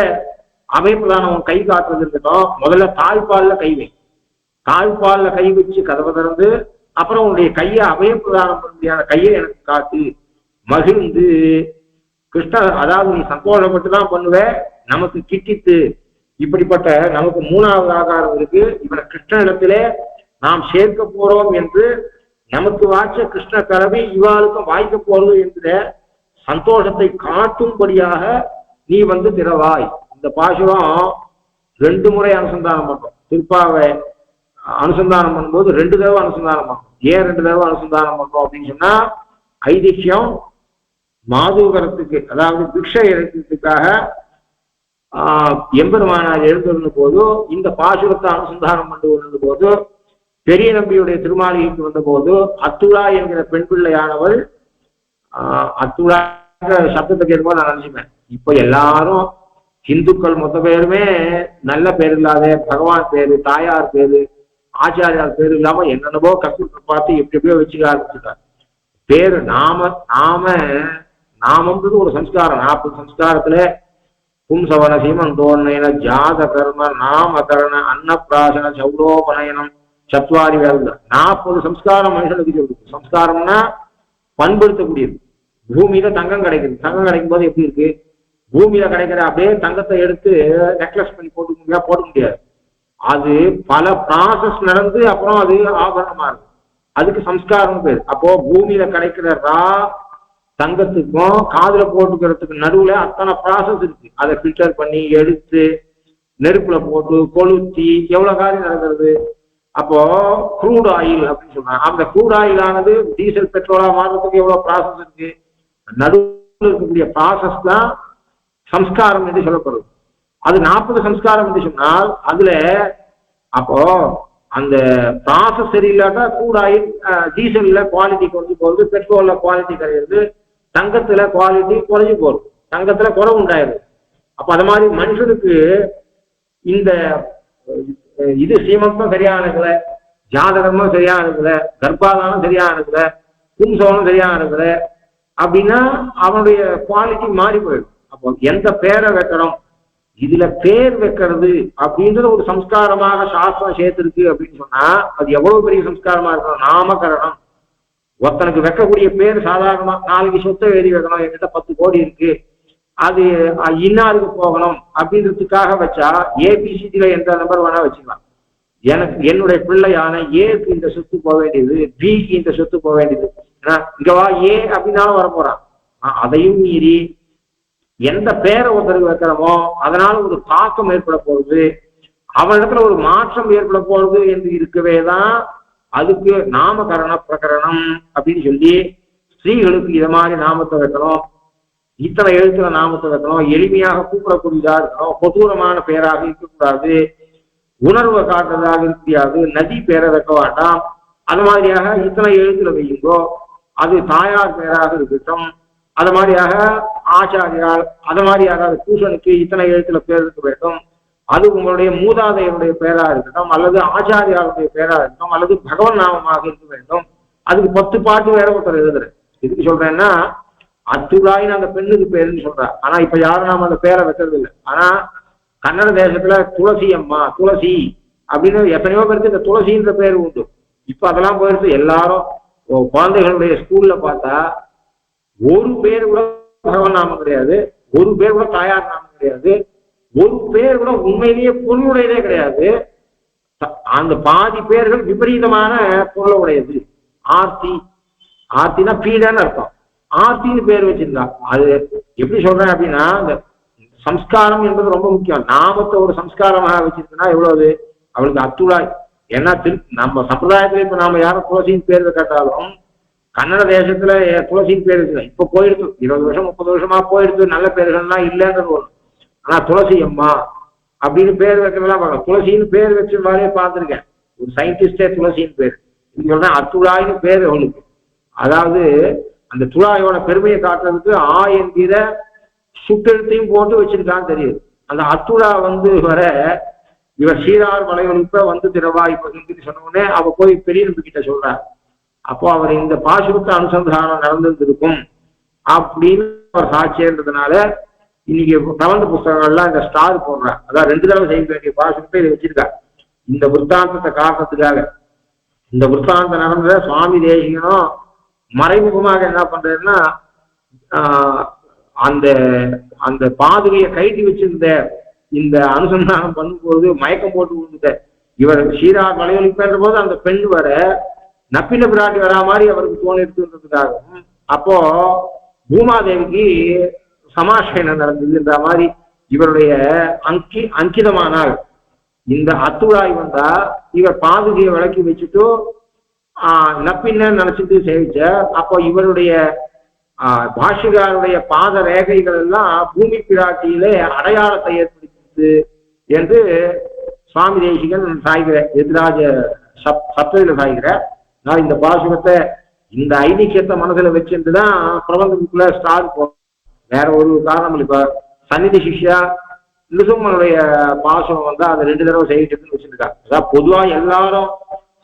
அபயப்பிரதானம் கை காட்டுறது இருக்கட்டும், முதல்ல தாழ்பால்ல கை வை. தாழ்பால்ல கை வச்சு கதவை திறந்து அப்புறம் உன்னுடைய கையை அபயப்பிரதானம் பண்ண முடியாத கையை எனக்கு காட்டு. மகிழ்ந்து கிருஷ்ண, அதாவது நீ சந்தோஷப்பட்டு தான் பண்ணுவ, நமக்கு கிட்டித்து இப்படிப்பட்ட நமக்கு 3வது ஆகாரம் இருக்கு, இவனை கிருஷ்ணனிடத்திலே நாம் சேர்க்க போறோம் என்று நமக்கு வாய்ச்ச கிருஷ்ண கலவை இவாளுக்கும் வாய்க்க போறது என்கிற சந்தோஷத்தை காட்டும்படியாக நீ திறவாய். இந்த பாசுரம் 2 முறை அனுசந்தானம் பண்றோம். திருப்பாவை அனுசந்தானம் பண்ணும்போது 2 தடவை அனுசந்தானம் பண்றோம். ஏன் 2 தடவை அனுசந்தானம் பண்றோம் அப்படின்னு சொன்னா, ஐதிஹ்யம் மாதூகரத்துக்கு, அதாவது பிக்ஷை இறக்கிறதுக்காக எம்பெருமானார் எழுந்திருந்த போது இந்த பாசுரத்தை அனுசந்தானம் பண்ணி வந்த போது, பெரிய நம்பியுடைய திருமாளிகைக்கு வந்த போது அத்துழா என்கிற பெண் பிள்ளையானவள், அத்துழா சப்தத்தை கேட்கும்போது நான் நினைச்சுப்பேன், இப்ப எல்லாரும் இந்துக்கள் மொத்த பேருமே நல்ல பேர் இல்லாத பகவான் பேரு, தாயார் பேரு, ஆச்சாரியார் பேரு இல்லாம என்னென்னவோ கம்ப்யூட்டர் பார்த்து எப்படி எப்படியோ வச்சுக்க ஆரம்பிச்சுட்டார். பேரு நாம நாமம்ன்றது ஒரு சம்ஸ்காரம். 40 சம்ஸ்காரத்துல பும்சவன சீமந்தோன்ன ஜாத கர்ம நாமகரண அன்னப்பிராசன சௌரோபநயனம் சத்வாரி வேலை 40 சம்ஸ்காரம் மனுஷனுக்கு சொல்லுது. சம்ஸ்காரம்னா பண்படுத்தக்கூடியது. பூமியில தங்கம் கிடைக்குது. தங்கம் கிடைக்கும் போது எப்படி இருக்கு? பூமியில கிடைக்கிற அப்படியே தங்கத்தை எடுத்து நெக்லஸ் பண்ணி போட முடியாது. அது பல ப்ராசஸ் நடந்து அப்புறம் அது ஆபரணமா இருக்கு. அதுக்கு சம்ஸ்காரம் பேர். அப்போ பூமியில கிடைக்கிற தங்கத்துக்கும் காதுல போட்டுக்கிறதுக்கு நடுவுல அத்தனை ப்ராசஸ் இருக்கு. அதை ஃபில்டர் பண்ணி எடுத்து நெருப்புல போட்டு கொளுத்தி எவ்வளவு காரியம் நடக்கிறது. அப்போ க்ரூட் ஆயில் அப்படின்னு சொல்றாங்க. அந்த க்ரூட் ஆயில் ஆனது டீசல் பெட்ரோலா மாறுறதுக்கு எவ்வளவு ப்ராசஸ் இருக்கு. நடுவில் இருக்கக்கூடிய ப்ராசஸ் தான் சம்ஸ்காரம் என்று சொல்லப்படுது. அது 40 சம்ஸ்காரம் என்று சொன்னால் அதுல அப்போ அந்த ப்ராசஸ் சரியில்லாட்டா க்ரூட் ஆயில் டீசல்ல குவாலிட்டி குறைஞ்சி போகுது, பெட்ரோல்ல குவாலிட்டி கிடையாது, தங்கத்துல குவாலிட்டி குறைஞ்சி போகுது, தங்கத்துல குறை உண்டாயிருது. அப்ப அது மாதிரி மனுஷனுக்கு இந்த இது சீமந்தம் சரியானதுல, ஜாதகமும் சரியானதுல, கர்ப்பாதானம் சரியானதுல, பும்சவனம் சரியானதுல அப்படின்னா அவனுடைய குவாலிட்டி மாறி போயிடும். அப்போ எந்த பேரை வைக்கணும், இதுல பேர் வைக்கிறது அப்படின்றது ஒரு சம்ஸ்காரமாக சாஸ்திரம் சேர்த்திருக்கு அப்படின்னு சொன்னா அது எவ்வளவு பெரிய சம்ஸ்காரமா இருக்கணும். நாமகரணம். ஒருத்தனுக்கு வைக்கக்கூடிய பேர் சாதாரணமா நாளைக்கு சொத்தை எழுதி வைக்கணும், என்கிட்ட 10 கோடி இருக்கு, அது இன்னாருக்கு போகணும் அப்படின்றதுக்காக வச்சா ஏபிசிடில எந்த நம்பர் வேணா வச்சுக்கலாம். எனக்கு என்னுடைய பிள்ளையான ஏக்கு இந்த சொத்து போக வேண்டியது, பிக்கு இந்த சொத்து போக வேண்டியது, இங்க வா ஏ அப்படின்னாலும் வர போறான். அதையும் மீறி எந்த பேரை ஒருத்தருக்கு வைக்கிறோமோ அதனால ஒரு தாக்கம் ஏற்பட போகுது, அவனிடத்துல ஒரு மாற்றம் ஏற்பட போகுது என்று இருக்கவே தான் அதுக்கு நாமகரண பிரகரணம் அப்படின்னு சொல்லி ஸ்திரீகளுக்கு இதை மாதிரி நாமத்தை வைக்கணும், இத்தனை எழுத்துல நாமத்தை வைக்கணும், எளிமையாக கூப்பிடக்கூடியதா இருக்கணும், கொடூரமான பெயராக இருக்கக்கூடாது, உணர்வை காட்டுறதாக இருக்க முடியாது, நதி பேரை வைக்க வேண்டாம், அது மாதிரியாக இத்தனை எழுத்துல வையுங்கோ, அது தாயார் பெயராக இருக்கட்டும், அது மாதிரியாக ஆச்சாரியால் அது மாதிரியாக பூஷனுக்கு இத்தனை எழுத்துல பேர் இருக்க வேண்டும், அது உங்களுடைய மூதாதையருடைய பேரா இருக்கட்டும், அல்லது ஆச்சாரியாருடைய பேரா இருக்கட்டும், அல்லது பகவன் நாமமாக இருக்க வேண்டும். அதுக்கு 10 பாட்டு வேற ஒருத்தர் எழுதுறேன். எதுக்கு சொல்றேன்னா அத்துராயின்னு அந்த பெண்ணுக்கு பேருன்னு சொல்றா. ஆனா இப்ப யாரும் நாம அந்த பேரை வைக்கிறது இல்லை. ஆனா கன்னட தேசத்துல துளசி அம்மா, துளசி அப்படின்னு எத்தனையோ பேருக்கு இந்த துளசின்ற பேர் உண்டு. இப்ப அதெல்லாம் போயிடுச்சு. எல்லாரும் குழந்தைகளுடைய ஸ்கூல்ல பார்த்தா ஒரு பேர் கூட பகவன் நாமம் கிடையாது, ஒரு பேர் கூட தாயார் நாமம் கிடையாது, ஒரு பேர் கூட உண்மையிலேயே பொருளுடையதே கிடையாது. அந்த பாதி பேர்கள் விபரீதமான பொருளை உடையது. ஆர்த்தி, ஆர்த்தினா பீடன்னு அர்த்தம், ஆர்த்தின்னு பேர் வச்சிருந்தா. அது எப்படி சொல்றேன் அப்படின்னா இந்த சம்ஸ்காரம் என்பது ரொம்ப முக்கியம். நாமத்தை ஒரு சம்ஸ்காரமாக வச்சிருக்குன்னா எவ்வளவு அவளுக்கு அத்துழாய். ஏன்னா நம்ம சம்பிரதாயத்துல இப்ப நாம யாரும் துளசியின் பேர் கேட்டாலும் கன்னட தேசத்துல துளசியின் பேர் இருக்குல்ல, இப்ப போயிடுச்சு 20 வருஷம் 30 வருஷமா போயிடுச்சு, நல்ல பேர்கள்லாம் இல்லைன்றது ஒண்ணு. ஆனா துளசி அம்மா அப்படின்னு பேர் வைக்கிறதெல்லாம் பார்க்கலாம். துளசின்னு பேர் வச்ச மாதிரியே பார்த்துருக்கேன். ஒரு சயின்டிஸ்டே துளசின்னு பேர். இது சொல்றேன் அத்துழாயின்னு பேர் அவளுக்கு. அதாவது அந்த துழாயோட பெருமையை காட்டுறதுக்கு என்கிற சுட்டெழுத்தையும் போட்டு வச்சிருக்கான்னு தெரியுது. அந்த அத்துழா வர இவர் சீரார் மலைகளுப்ப வந்து திரவா இப்ப சொன்ன உடனே அவ போய் பெரிய நம்பி கிட்ட சொல்றார். அப்போ அவர் இந்த பாசுரத்தை அனுசந்தானம் நடந்திருக்கும் அப்படின்னு அவர் சாட்சியன்றதுனால இன்னைக்கு பிரபந்த புஸ்தகங்கள்லாம் இந்த ஸ்டார் போடுறார். அதான் 2 தடவை செய்ய வேண்டிய பாசுரத்தை இதை வச்சிருக்கார் இந்த விற்த்தாந்தத்தை காரணத்துக்காக. இந்த விற்த்தாந்தம் நடந்த சுவாமி தேசிகனும் மறைமுகமாக என்ன பண்றதுன்னா அந்த அந்த பாதுகையை கைட்டி வச்சிருந்த இந்த அனுசந்தானம் பண்ணும்போது மயக்கம் போட்டு விழுந்த இவர் சீரார் மலையொலிப்பேன்ற போது அந்த பெண் வர நப்பின பிராட்டி வரா மாதிரி அவருக்கு தோணிருக்குன்றதுக்காகவும், அப்போ பூமாதேவிக்கு சமாசயனம் நடந்ததுன்ற மாதிரி இவருடைய அங்கிதமானால் இந்த அத்துழாய் வந்தா இவர் பாதுகையை விளக்கி வச்சுட்டு நப்பின்னு நினைச்சிட்டு சேவிச்ச. அப்போ இவருடைய பாஷிகாருடைய பாத ரேகைகள் எல்லாம் பூமி பிராட்டியிலே அடையாளத்தை ஏற்படுத்தியது என்று சுவாமி தேசிகன் சாய்கிற எதிராஜ சப்தையில சாய்கிற. நான் இந்த பாசுரத்தை இந்த ஐதிக்கியத்தை மனசுல வச்சுட்டுதான் பிரபந்தத்துக்குள்ள ஸ்டார் போறோம். வேற ஒரு காரணம் இல்லை. இப்ப சந்நிதி சிஷ்யா நிருசும்மனுடைய பாசுரம் வந்தா அதை 2 தடவை செய்யிட்டு வச்சிருக்காங்க. அதாவது பொதுவா எல்லாரும்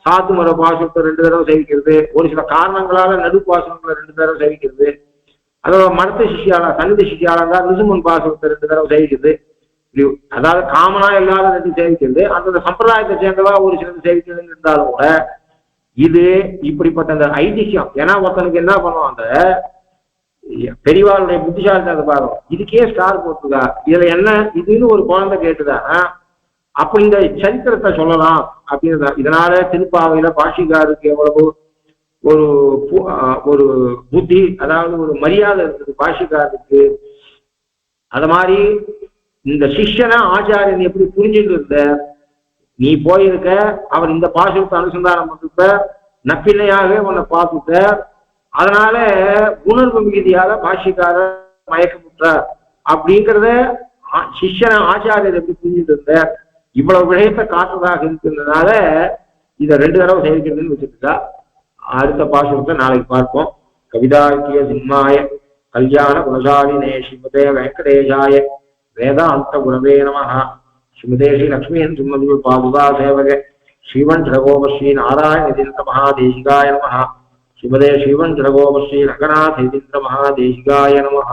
சாத்து மர பாசுரத்தை 2 தடவை சேவிக்கிறது, ஒரு சில காரணங்களால நடு பாசுரங்களை 2 தடவை சேவிக்கிறது, அதோட மடத்த சிஷியாளா சன்னிதி சிஷியாளா இருந்தா ரிசுமன் பாசத்தை 2 தடவை சேவிக்கிறது. அதாவது காமனா எல்லாரும் 2 சேவிக்கிறது. அந்த சம்பிரதாயத்தை சேர்ந்தவா ஒரு சிலது சேவிக்கிறது இருந்தாலும் கூட இது இப்படிப்பட்ட அந்த ஐதிஹ்யம். ஏன்னா ஒருத்தனுக்கு என்ன பண்ணுவோம், அந்த பெரியவாளுடைய புத்திசாலித்தனத்தை பாருங்க. இதுக்கே ஸ்டார் போட்டுதா, இதுல என்ன இதுன்னு ஒரு குழந்தை கேட்டுதானா அப்படி இந்த சரித்திரத்தை சொல்லலாம் அப்படின்னு. இதனால திருப்பாவையில பாஷிகாருக்கு எவ்வளவு ஒரு ஒரு புத்தி, அதாவது ஒரு மரியாதை இருக்குது பாஷிகாருக்கு. அது மாதிரி இந்த சிஷ்யனை ஆச்சாரியன் எப்படி புரிஞ்சுட்டு இருந்த, நீ போயிருக்க, அவர் இந்த பாஷத்தை அனுசந்தானம் பண்ணிருப்ப, நப்பிள்ளையாக உன்னை பார்த்துட்ட, அதனால உணர்வு மிகுதியாக பாஷிக்கார மயக்கமுற்றார் அப்படிங்கிறத சிஷ்யனை ஆச்சாரியர் எப்படி புரிஞ்சுட்டு இருந்த, இவ்வளவு விடயத்தை காட்டுறதாக இருக்கிறதுனால இதை 2 தடவை சேவிக்கிறதுன்னு வச்சுருக்கா. அடுத்த பாசுரத்தை நாளைக்கு பார்ப்போம். கவிதாக்கிய சிம்மாய கல்யாண குணசாலினே ஸ்ரீமதே வெங்கடேஷாய வேதாந்த குணவே நமஹ. ஸ்ரீமதே ஸ்ரீ லக்ஷ்மீன் சுமதி பாதுகா சேவக ஸ்ரீவன் ஜகோப ஸ்ரீ நாராயண யதீந்திர மகாதேசிகாய நமஹ. ஸ்ரீமதே ஸ்ரீவன் ஜகோப ஸ்ரீ ரங்கநாத யதீந்திர மகாதேசிகாய நமஹ.